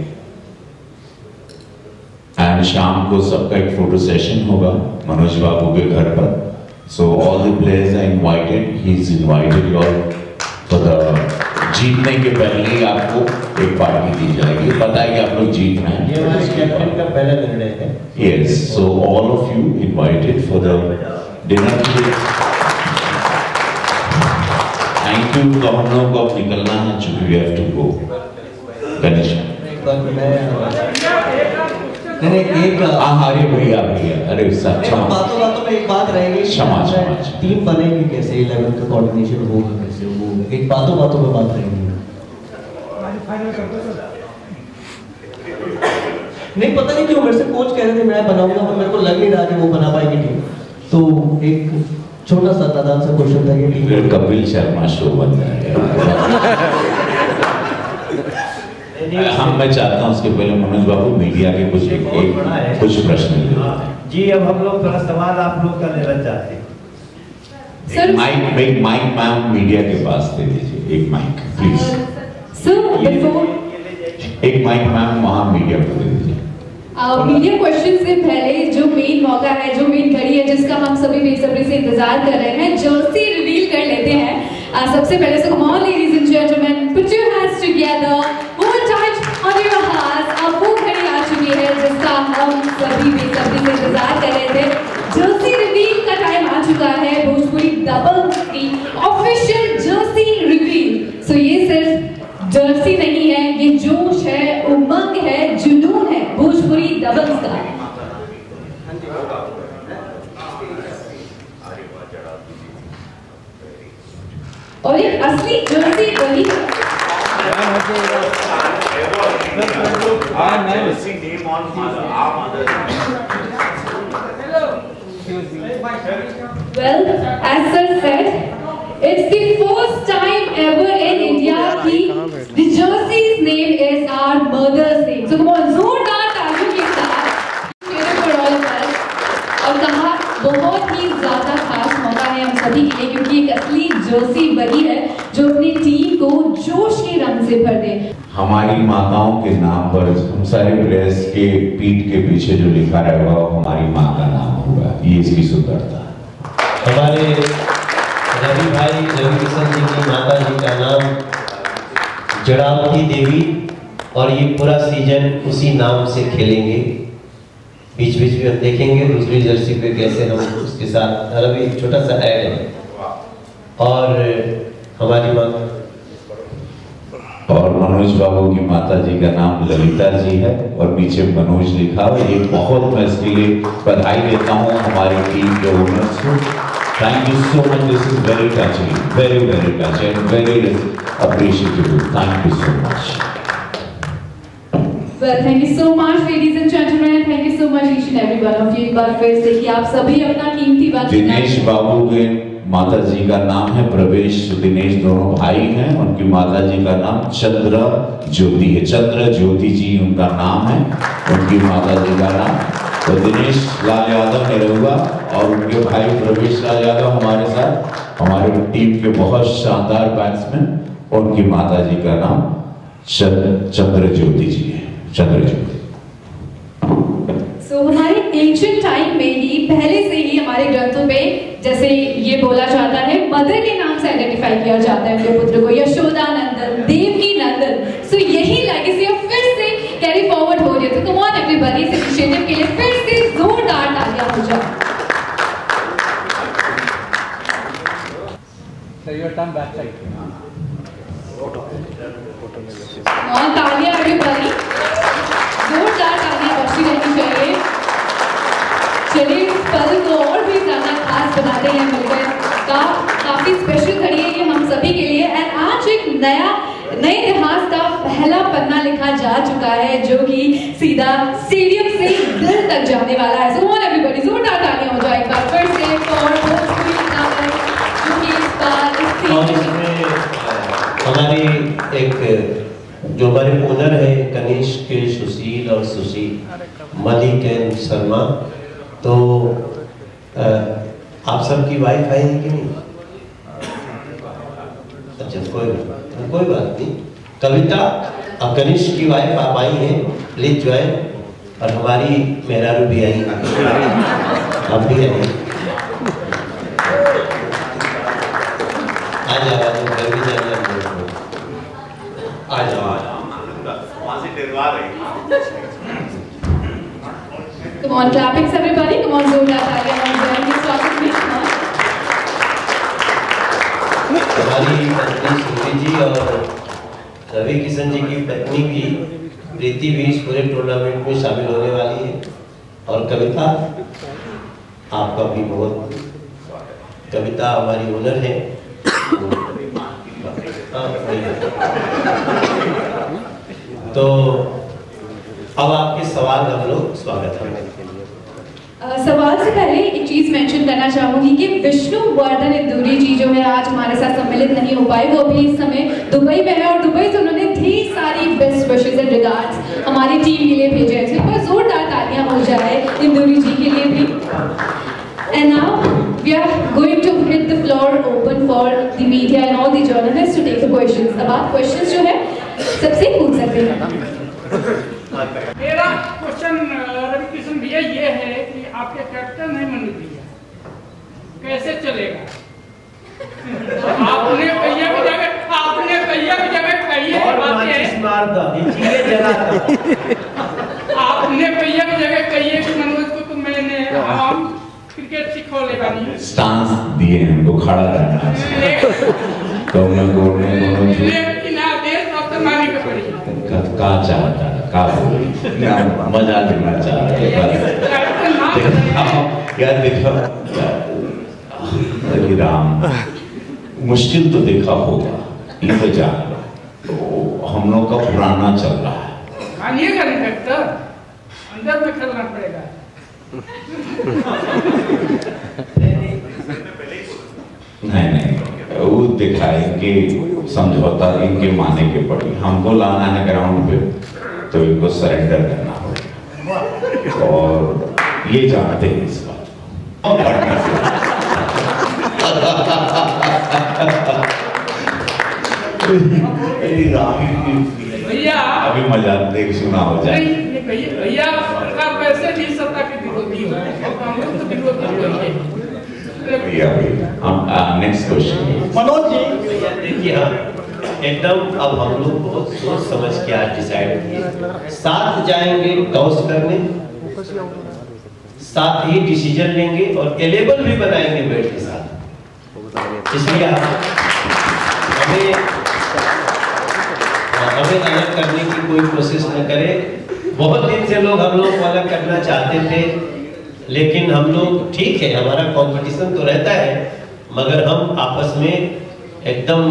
एंड शाम को सबका एक फोटो सेशन होगा मनोज बाबू के घर पर। So all the players are invited, he is invited all for the जीतने के पहले ही आपको एक पार्टी दी जाएगी। पता है कि आप लोग जीत रहे हैं, ये हमारे कैप्टन का पहला निर्णय है। Yes, so all of you invited for the dinner. Thank you. तो हम लोगों को अब निकलना है चूंकि we have to go. Ganesh नहीं एक अरे भैया अरे बातों में एक बात रहेगी, क्षमा टीम बनेगी कैसे, 11 का कोऑर्डिनेशन होगा कैसे, वो एक बातों में बात रहेगी। नहीं पता नहीं क्यों मेरे से कोच कह रहे थे मैं बनाऊंगा, पर मेरे को लग नहीं रहा कि वो बना पाएगी टीम। तो एक छोटा सा नादान सा क्वेश्चन था कि टीम कपिल शर्मा शो बन जाएगा। मैं चाहता हूँ उसके पहले मनोज बाबू मीडिया के कुछ प्रश्न जी। अब हम लोग थोड़ा सवाल आप लोग का लेना चाहते हैं। माइक मैम मीडिया के पास दे दीजिए, एक माइक प्लीज। एक माइक मैम वहाँ मीडिया को दे दीजिए। मीडिया क्वेश्चन से पहले जो मेन मौका है, जो मेन घड़ी है, जिसका हम सभी बेसब्री से इंतजार कर रहे हैं, जर्सी रिवील कर लेते हैं। सबसे पहले so come on ladies and gentlemen, put your hands together, hold tight on your hearts। अब वो घड़ी आ चुकी है जिसका जर्सी नहीं है, ये जोश है, उमंग है, जुनून है भोजपुरी दबंग का। और एक असली जर्सी वही Well, as sir said, it's the first time ever in India that the jersey's name is our mother's name. So come on, जोरदार तालियों के साथ for all of us. और कहा बहुत ही ज्यादा खास मौका है हम सभी के लिए, क्योंकि एक असली जर्सी वही है जो अपनी टीम को जोश के रंग से भर दे। हमारी माताओं के नाम पर हम सारे प्लेयर्स के पीठ के पीछे जो लिखा रहेगा वो हमारी माँ का नाम होगा, ये इसकी सुंदरता। हमारे रवि भाई रवि किशन जी की माता जी का नाम जड़ावती देवी, और ये पूरा सीजन उसी नाम से खेलेंगे। बीच बीच में हम देखेंगे दूसरी जर्सी पे कैसे हम उसके साथ रवि छोटा सा ऐड है। और हमारी माँ और मनोज बाबू की माता जी का नाम ललिता जी है और पीछे मनोज लिखा हुआ है। ये बहुत मैं इसके लिए बधाई देता हूँ हमारी टीम के ओनर्स को। Thank you so much, this is very touching, very very touching, very appreciable, thank you so much. Well, thank you so much, ladies and gentlemen. Thank you so much, each and every one of you. एक बार फिर से कि आप सभी अपना कीमती वक्त दिनेश बाबू के माता जी का नाम है प्रवेश, दिनेश दोनों भाई हैं। उनकी माता जी का नाम चंद्र ज्योति है, चंद्र ज्योति जी उनका नाम है, उनकी माता जी का नाम। तो दिनेश लाल यादव ने रहुआ और उनके भाई प्रवेश लाल यादव हमारे साथ, हमारे टीम के बहुत शानदार बैट्समैन, उनकी माता जी का नाम चंद्र ज्योति जी है, चंद्र ज्योति। So, हमारे एंशिएंट टाइम में ही पहले से ही हमारे ग्रंथों पे जैसे ये बोला जाता है, मदर के नाम से आइडेंटिफाई किया जाता है उनके पुत्र को, यशोदा नंदन, देवकी नंदन। सो यही लेगेसी अब फिर से कैरी फॉरवर्ड हो रही है। तो कम ऑन एवरीबॉडी, इस इनिशिएटिव के लिए फिर से जोरदार तालियां हो जाए। और तालियां एवरीबॉडी, जोरदार तालियां बची रहनी चाहिए। चलिए इस पल को और भी ज्यादा खास बनाते हैं मिलकर। काफी स्पेशल घड़ी है ये हम सभी के लिए। एंड आज एक नए इतिहास का पहला पन्ना लिखा जा चुका है जो कि सीधा स्टेडियम से दिल तक जाने वाला है। सो ऑन एवरीबॉडी, जोरदार तालियां हो जाए एक बार फिर से फॉर भोजपुरी दबंग, जो कि इस बार हमारी एक जो हमारे ओनर है कनिष्क, सुशील और सुशील मलिक एंड शर्मा, तो आप सबकी वाइफ आई है कि नहीं? अच्छा, कोई बात नहीं। कविता और कनिष्क की वाइफ आप आई हैं, प्लीज ज्वाइन। और हमारी मेहरारू भी आई, आप भी आई। आ जाओ, घर भी जाना आ जाओ, वहां से डरवा रही। Come on, clapping everybody. Come on, जोरदार तालियां हो जाए इस स्वागत में। हमारी पत्नी सुनीति जी और रवि किशन जी की पत्नी भी प्रीति भी इस पूरे टूर्नामेंट में शामिल होने वाली है। और कविता, आपका भी बहुत, कविता हमारी ओनर है। तो अब आपके सवाल हम लोग स्वागत है। सवाल से पहले एक चीज मेंशन करना चाहूंगी कि विष्णुवर्धन इंदुरी जी जो है आज हमारे साथ सम्मिलित नहीं हो पाए, वो अभी इस समय दुबई में है और दुबई से उन्होंने ढेर सारी बेस्ट विशेस एंड रिगार्ड्स हमारी टीम के लिए भेजे हैं। तो जोरदार तालियां हो जाए इंदुरी जी के लिए भी। And now we are going to hit the floor open for the media and all the journalists to take the questions. अब आप questions जो है सबसे पूछ सकते हैं। मेरा क्वेश्चन रवि किशन भैया ये है कि आपके कैप्टन है मनु भैया, कैसे चलेगा? आपने पहिया की जगह कहिए आपने पहिया की जगह कहिए कि मनोज को तो मैंने क्रिकेट सिखौलेगा नहीं, स्टांस दिए हमको खड़ा रहना है। तो मैं लेकिन आदेश अब तो मैं का चाहता है का मजा लेना चाहता है यार देखा राम मुश्किल तो देखा होगा ये तो जान लो तो हम लोग का पुराना चल रहा है मानिएगा नहीं सकता अंदर में खेलना पड़ेगा नहीं वो दिखाएंगे समझौता इनके माने के पड़ी हमको लाना है ग्राउंड पे तो इनको सरेंडर करना होगा और ये जानते हैं इस बात को भैया अभी मजा देख सुना हो जाए भैया सरकार वैसे भी सत्ता की विरोधी है कांग्रेस तो विरोधी है भैया हम नेक्स्ट क्वेश्चन मनोज जी देखिए हाँ एकदम अब हम लोग बहुत सोच समझ के आज डिसाइड किए साथ जाएंगे टॉस करने साथ ही डिसीजन लेंगे और 11 भी बनाएंगे बैठ के साथ इसलिए हमें अलग करने की कोई कोशिश न करें बहुत दिन से लोग हम लोग अलग करना चाहते थे लेकिन हम लोग ठीक है हमारा कंपटीशन तो रहता है मगर हम आपस में एकदम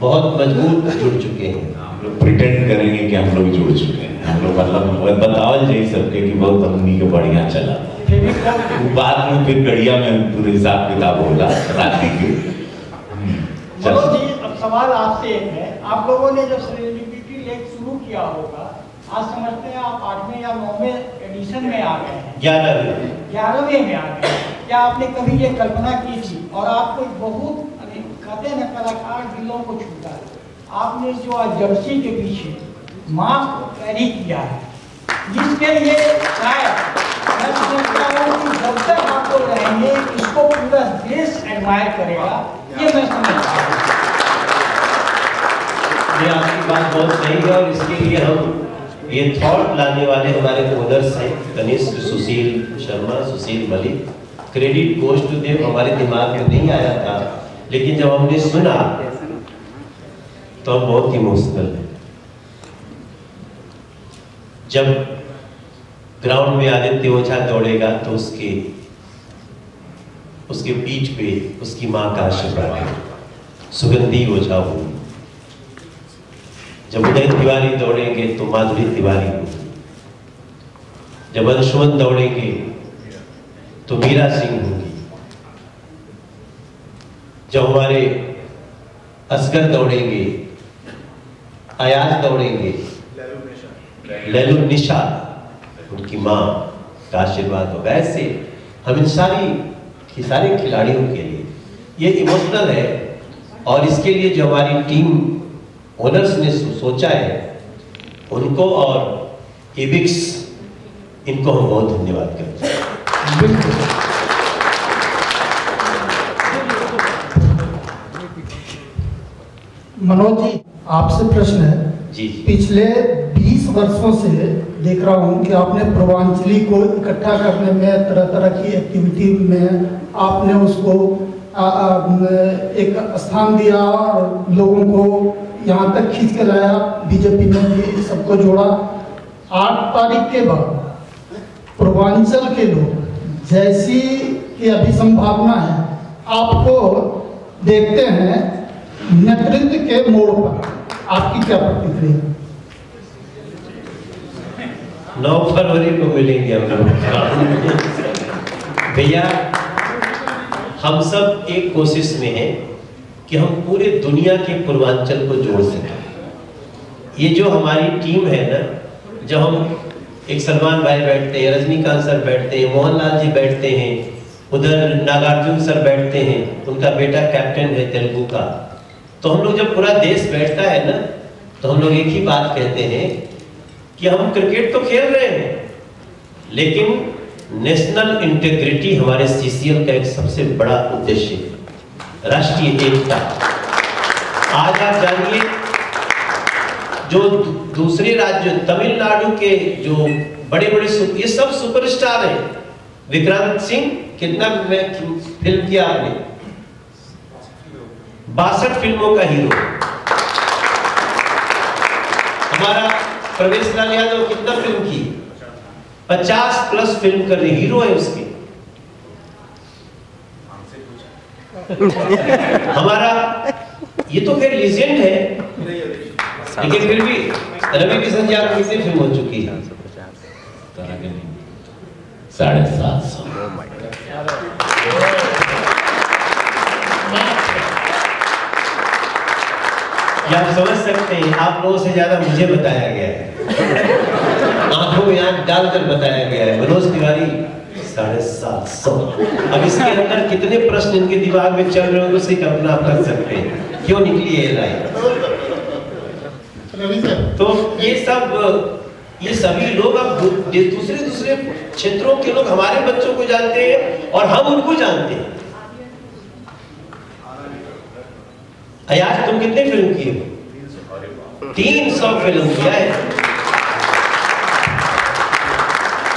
बहुत मजबूत जुड़ चुके हैं हम लोग प्रिटेंड करेंगे कि हम लोग जुड़ चुके हैं हम लोग मतलब बताओ यही सबके कि बहुत हमनी के बढ़िया चला बाद में फिर गड़िया में पूरे हिसाब किताब होगा रात्रि की मनोज जी अब सवाल आपसे एक है आप लोगों ने जब सेलिब्रिटी लीग शुरू किया होगा आज समझते हैं आप 8वें या 9वें एडिशन में आ गए हैं 11वें में आ गए क्या आपने कभी ये कल्पना की थी और आपको बहुत कहते हैं ना कलाकार दिलों को छूता है आपने जो आज जर्सी के पीछे मास्क कैरी किया है जिसके लिए शायद मैं समझता हूँ कि जब तक आप लोग रहेंगे इसको पूरा देश एडमायर करेगा ये मैं समझता हूँ ये आपकी बात बहुत सही है और इसके लिए हम ये थॉट लाने वाले हमारे ओनर्स हैं Kanishth Sushil Sharma Sushil Malik credit goes to them हमारे दिमाग में नहीं आया था लेकिन जब हमने सुना तो हम बहुत इमोशनल है जब ग्राउंड में आदित्य ओझा दौड़ेगा तो उसके पीठ पे उसकी मां का आशीर्वाद है सुगंधी ओझा होगी जब उदय तिवारी दौड़ेंगे तो माधुरी तिवारी होगी जब अंशुमन दौड़ेंगे तो मीरा सिंह होगी जब हमारे असगर दौड़ेंगे अयाज दौड़ेंगे लैलू निशा उनकी मां का आशीर्वाद होगा ऐसे हम इन सारे खिलाड़ियों के लिए ये इमोशनल है और इसके लिए जो हमारी टीम ओनर्स ने सोचा है उनको और एबिक्स इनको हम बहुत धन्यवाद करते हैं मनोज जी आपसे प्रश्न है जी पिछले 20 वर्षों से देख रहा हूँ कि आपने पूर्वांचली को इकट्ठा करने में तरह तरह की एक्टिविटी में आपने उसको एक स्थान दिया और लोगों को यहाँ तक खींच के लाया बीजेपी ने भी सबको जोड़ा 8 तारीख के बाद पूर्वांचल के लोग जैसी की अभी संभावना है आपको देखते हैं नेतृत्व के मोड़ पर आपकी क्या प्रतिक्रिया 9 फरवरी को मिलेंगे हम लोग भैया हम सब एक कोशिश में हैं कि हम पूरे दुनिया के पूर्वांचल को जोड़ सकें ये जो हमारी टीम है ना जब हम एक सलमान भाई बैठते हैं रजनीकांत सर बैठते हैं मोहनलाल जी बैठते हैं उधर नागार्जुन सर बैठते हैं उनका बेटा कैप्टन है तेलुगु का तो हम लोग जब पूरा देश बैठता है ना तो हम लोग एक ही बात कहते हैं कि हम क्रिकेट तो खेल रहे हैं लेकिन नेशनल इंटीग्रिटी हमारे सीसीएल का एक सबसे बड़ा उद्देश्य है राष्ट्रीय एकता आज आप जानिए जो दूसरे राज्य तमिलनाडु के जो बड़े बड़े ये सब सुपरस्टार हैं विक्रांत सिंह कितना फिल्म किया आपने 62 फिल्मों का हीरो हमारा प्रवेश लाल यादव कितना फिल्म की, 50+ फिल्म कर रही, हीरो है उसके। हमारा ये तो फिर लीजेंड है, लेकिन फिर भी रवि किशन जी आपकी कितनी फिल्म हो चुकी है? 750। आप समझ सकते हैं, आप लोगों से ज्यादा मुझे बताया गया है, आंखों में आंख डालकर बताया गया है। मनोज तिवारी 750। अब इसके अंदर कितने प्रश्न इनके दिमाग में चल रहे हो, उसकी कल्पना आप कर सकते हैं, क्यों निकली ये लाइन। तो ये सभी लोग अब दूसरे क्षेत्रों के लोग हमारे बच्चों को जानते हैं और हम उनको जानते हैं। अयाज तुम कितने फिल्म किए हो? 300 फिल्म किया है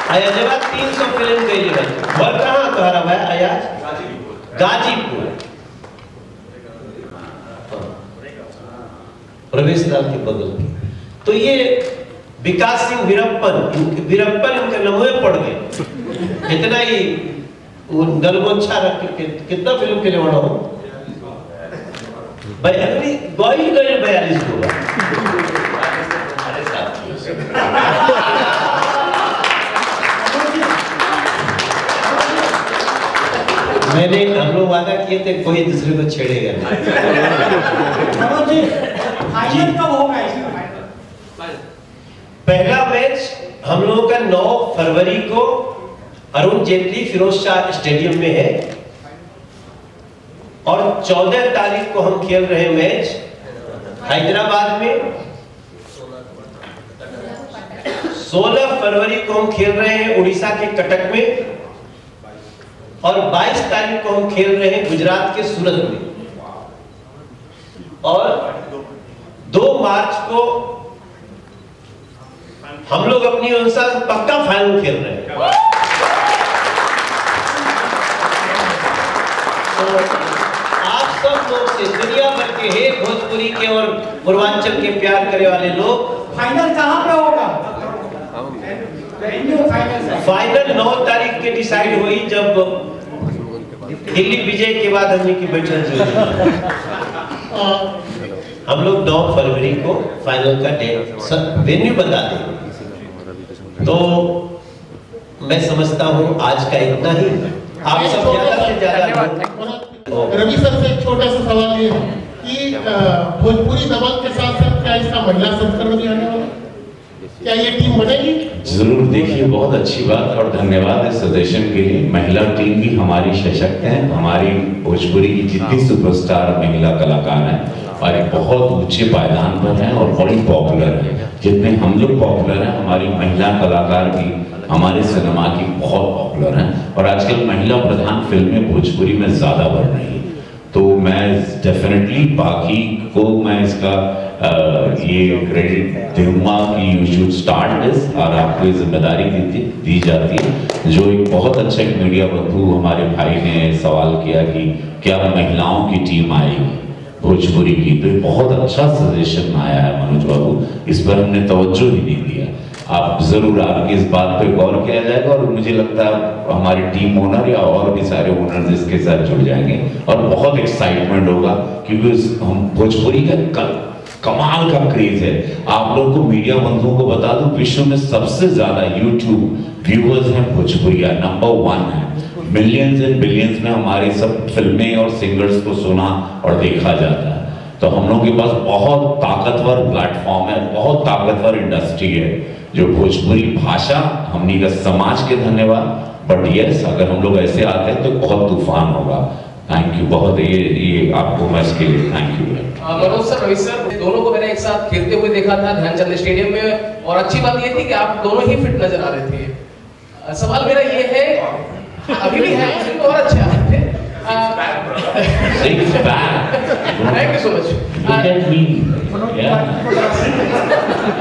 अयाजवाद, 300 फिल्म गई है। और कहाँ तुम्हारा भाई अयाज? गाजीपुर। प्रवेश लाल के बगल में। तो ये विकास सिंह वीरप्पन इनके नमोए पड़ गए। इतना ही गलगोच्छा रख के कितना फिल्म के लिए बड़ा हो 42 होगा। हम लोग वादा किए थे कोई दूसरे को छेड़ेगा नहीं। फाइनल कब होगा इसका? पहला मैच हम लोगों का 9 फरवरी को अरुण जेटली फिरोज शाह स्टेडियम में है और 14 तारीख को हम खेल रहे हैं मैच हैदराबाद में। 16 फरवरी को हम खेल रहे हैं उड़ीसा के कटक में और 22 तारीख को हम खेल रहे हैं गुजरात के सूरत में और 2 मार्च को हम लोग अपनी अनुसार पक्का फाइनल खेल रहे हैं। तो आप सब लोग से दुनिया भर के हे भोजपुरी के और पूर्वांचल के प्यार करने वाले लोग, फाइनल कहाँ पे होगा? फाइनल 9 तारीख के डिसाइड हुई जब दिल्ली विजय के बाद हमने की बैठक हुई। हम लोग 9 फरवरी को फाइनल का डेट वेन्यू बता देंगे। तो मैं समझता हूँ आज का इतना ही। आप सब ज्यादा से ज्यादा। रवि सर से एक छोटा सा सवाल ये है कि भोजपुरी दबंग के साथ साथ क्या इसका महिला संस्करण भी आने वाला है? क्या ये टीम बनेगी? जरूर, देखिए बहुत अच्छी बात और धन्यवाद इस सजेशन के लिए। महिला टीम भी हमारी सशक्त है। हमारी भोजपुरी की जितनी सुपरस्टार महिला कलाकार हैं और बहुत ऊंचे पायदान पर हैं और बड़ी पॉपुलर है। जितने हम लोग पॉपुलर हैं, हमारी महिला कलाकार भी हमारे सिनेमा की बहुत पॉपुलर हैं और आजकल महिला प्रधान फिल्में भोजपुरी में ज्यादा बढ़ रही है। तो मैं डेफिनेटली बाकी को मैं इसका ये क्रेडिट दूंगा कि यू शुड स्टार्ट दिस और आपको ये जिम्मेदारी दी जाती है। जो एक बहुत अच्छा मीडिया बंधु हमारे भाई ने सवाल किया कि क्या महिलाओं की टीम आएगी भोजपुरी की, तो बहुत अच्छा सजेशन आया है मनोज बाबू। इस पर हमने तवज्जो ही नहीं दिया। आप जरूर आपकी इस बात पे गौर किया जाएगा और मुझे लगता है हमारी टीम ओनर या और भी सारे ओनर्स इसके साथ जुड़ जाएंगे और बहुत एक्साइटमेंट होगा क्योंकि हम भोजपुरी का कमाल का क्रेज है। आप लोगों को मीडिया बंधुओं को बता दूं, विश्व में सबसे ज्यादा यूट्यूब व्यूअर्स हैं भोजपुरिया, नंबर 1 है। मिलियंस एंड बिलियंस में हमारे सब फिल्में और सिंगर्स को सुना और देखा जाता है। तो हम लोगों के पास बहुत ताकतवर प्लेटफॉर्म है, बहुत ताकतवर इंडस्ट्री है जो भोजपुरी भाषा हमनी का समाज के धन्यवाद। बट यस, अगर हम लोग ऐसे आते हैं तो बहुत तूफान होगा। थैंक यू बहुत, ये आपको मैं इसके लिए thank you. Manoj sir, Ravi sir, दोनों को मैंने एक साथ खेलते हुए देखा था ध्यानचंद स्टेडियम में और अच्छी बात ये थी कि आप दोनों ही फिट नजर आ रहे थे। सवाल मेरा ये है, अभी भी है, तो और अच्छा है। Thank you so much.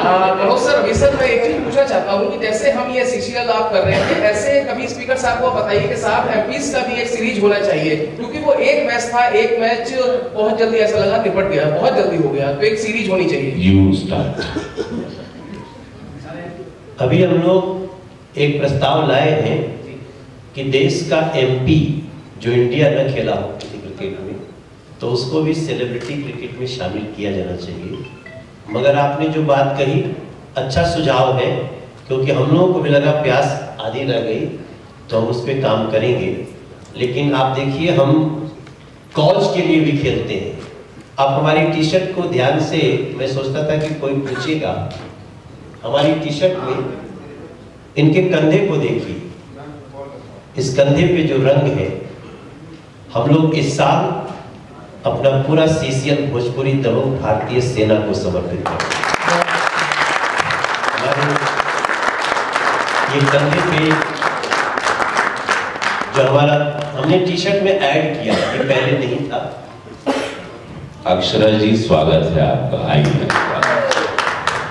Manoj sir, Ravi sir, मैं एक चीज पूछना चाहता हूँ कि जैसे हम ये सीसीएल आप कर रहे हैं, ऐसे कभी स्पीकर साहब को बताइए कि साहब एमपीज का भी एक सीरीज होना चाहिए, क्योंकि वो एक मैच था, एक मैच बहुत जल्दी ऐसा लगा निपट गया, बहुत जल्दी हो गया, तो एक सीरीज होनी चाहिए। You start. अभी हम लोग एक प्रस्ताव लाए हैं कि देश का एमपी जो इंडिया न खेला हो किसी क्रिकेट में, तो उसको भी सेलिब्रिटी क्रिकेट में शामिल किया जाना चाहिए। मगर आपने जो बात कही अच्छा सुझाव है, क्योंकि हम लोगों को भी लगा प्यास आधी रह गई, तो हम उस पर काम करेंगे। लेकिन आप देखिए, हम कॉज के लिए भी खेलते हैं। आप हमारी टी शर्ट को ध्यान से, मैं सोचता था कि कोई पूछेगा, हमारी टी शर्ट में इनके कंधे को देखिए, इस कंधे पे जो रंग है, हम लोग इस साल अपना पूरा सीसीएल भोजपुरी दबंग भारतीय सेना को समर्पित करें। ये कंधे पे जो हमारा हमने टी शर्ट में ऐड किया, ये पहले नहीं था। अक्षरा जी स्वागत है आपका, आइए।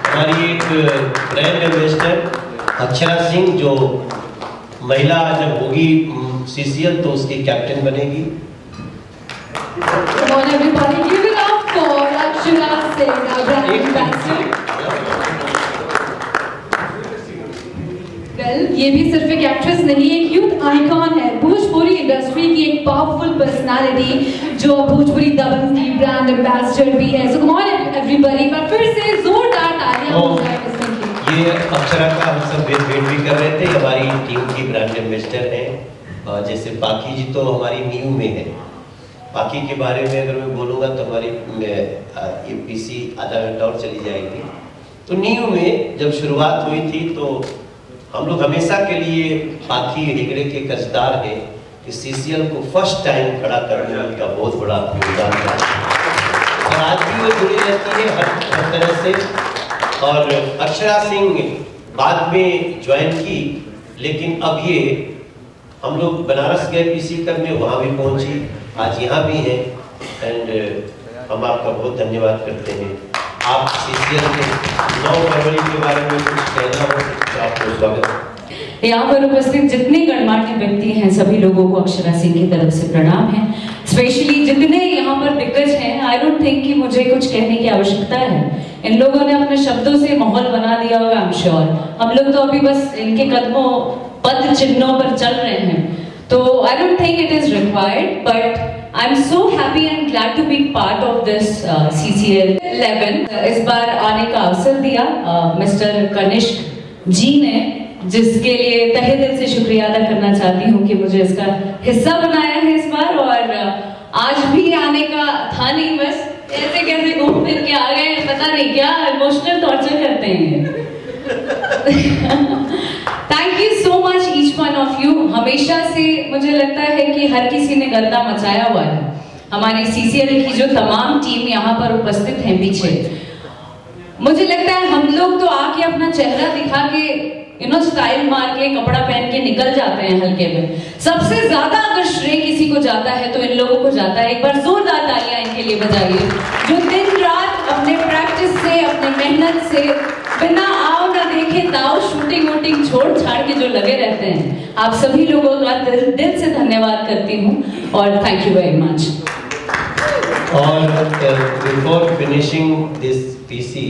हमारी एक ब्रांड एम्बेसडर अक्षरा सिंह, जो महिला जब होगी सीसीएल तो उसकी कैप्टन बनेगी। Come on everybody, give it up for Akshara Singh, our brand ambassador. Well, ये भी सिर्फ एक एक्ट्रेस नहीं, एक यूथ आइकॉन है, भोजपुरी इंडस्ट्री की एक पावरफुल पर्सनालिटी जो भोजपुरी दबंग की ब्रांड एम्बेसडर भी है। So come on everybody, पर फिर से जोरदार तालियां हो जाए इसके लिए। ये अक्षरा का हम सब वेट भी कर रहे थे, हमारी टीम की ब्रांड एम्बेसडर हैं। जैसे पाखी जी तो हमारी न्यू में है। पाखी के बारे में अगर मैं बोलूँगा तो हमारी ये पीसी आधा घंटा और चली जाएगी। तो न्यू में जब शुरुआत हुई थी तो हम लोग हमेशा के लिए पाखी हेगड़े के कर्जदार हैं कि सीसीएल को फर्स्ट टाइम खड़ा करने में उनका बहुत बड़ा योगदान था और आज भी वो जुड़ी रहती है हर तरह से। और अक्षरा सिंह बाद में ज्वाइन की, लेकिन अब ये हम लोग बनारस गए पीसी करने, वहाँ भी पहुँची, आज यहाँ भी हैं। एंड हम आपका बहुत धन्यवाद करते हैं। आप सीसीएल के 9 फरवरी के बारे में कुछ कहना हो तो आपको स्वागत। यहाँ पर उपस्थित जितने गणमान्य व्यक्ति हैं, सभी लोगों को अक्षरा सिंह की तरफ से प्रणाम है। स्पेशली जितने यहाँ पर दिग्गज हैं, आई डोंट थिंक कि मुझे कुछ कहने की आवश्यकता है। इन लोगों ने अपने शब्दों से माहौल बना दिया होगा, आई एम श्योर। हम लोग तो अभी बस इनके कदमों पद चिन्हों पर चल रहे हैं, तो I don't think it is required, but I'm so happy and glad to be part of this CCL 11। इस बार आने का अवसर दिया मिस्टर कनिष्क जी ने, जिसके लिए तहे दिल से शुक्रिया अदा करना चाहती हूँ कि मुझे इसका हिस्सा बनाया है इस बार। और आज भी आने का था नहीं, बस ऐसे कैसे घूम फिर के आ गए, पता नहीं क्या इमोशनल टॉर्चर करते हैं। Thank you so much each one of you. हमेशा से मुझे लगता है कि हर किसी ने गर्दा मचाया हुआ है। हमारी सीसीएल की जो तमाम टीम यहाँ पर उपस्थित हैं पीछे, मुझे लगता है हम लोग तो आके अपना चेहरा दिखा के स्टाइल मार के कपड़ा पहन के निकल जाते हैं हल्के में। सबसे ज्यादा अगर श्रेय किसी को जाता है तो इन लोगों को जाता है। एक बार जोरदार तालियां इनके लिए बजाइए, जो दिन रात अपने प्रैक्टिस से, अपने मेहनत से, बिना आओ ना देखे ताओ शूटिंग वूटिंग छोड़ छाड़ के जो लगे रहते हैं। आप सभी लोगों का दिल से धन्यवाद करती हूँ और थैंक यू वेरी मच। और बिफोर फिनिशिंग दिस पीसी,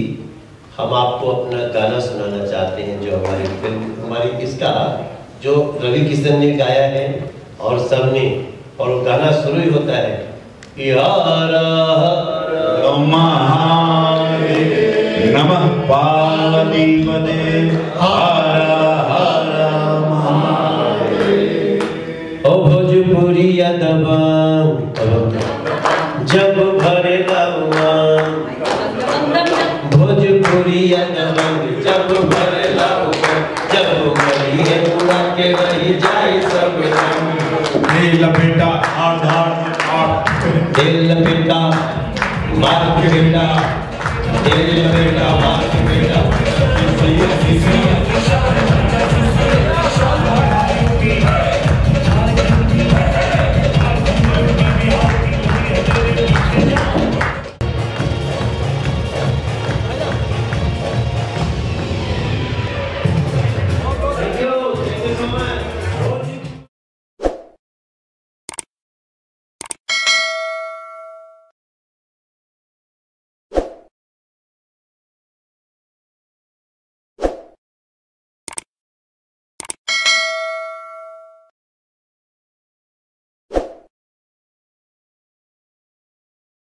हम आपको अपना गाना सुनाना चाहते हैं, जो हमारी फिल्म, हमारी इसका जो रवि किशन ने गाया है और सबने, और वो गाना शुरू ही होता है यारा नमः पार्वतीपते हर हर महादेव। ओ भोजपुरी दबंग जब भरे लवन, भोजपुरी दबंग जब भरे लवन, जब मरिए उड़ा के रही जाए सब दिल लपेटा आधार दिल लपेटा मार के बेटा, दिल लपेटा मार के बेटा।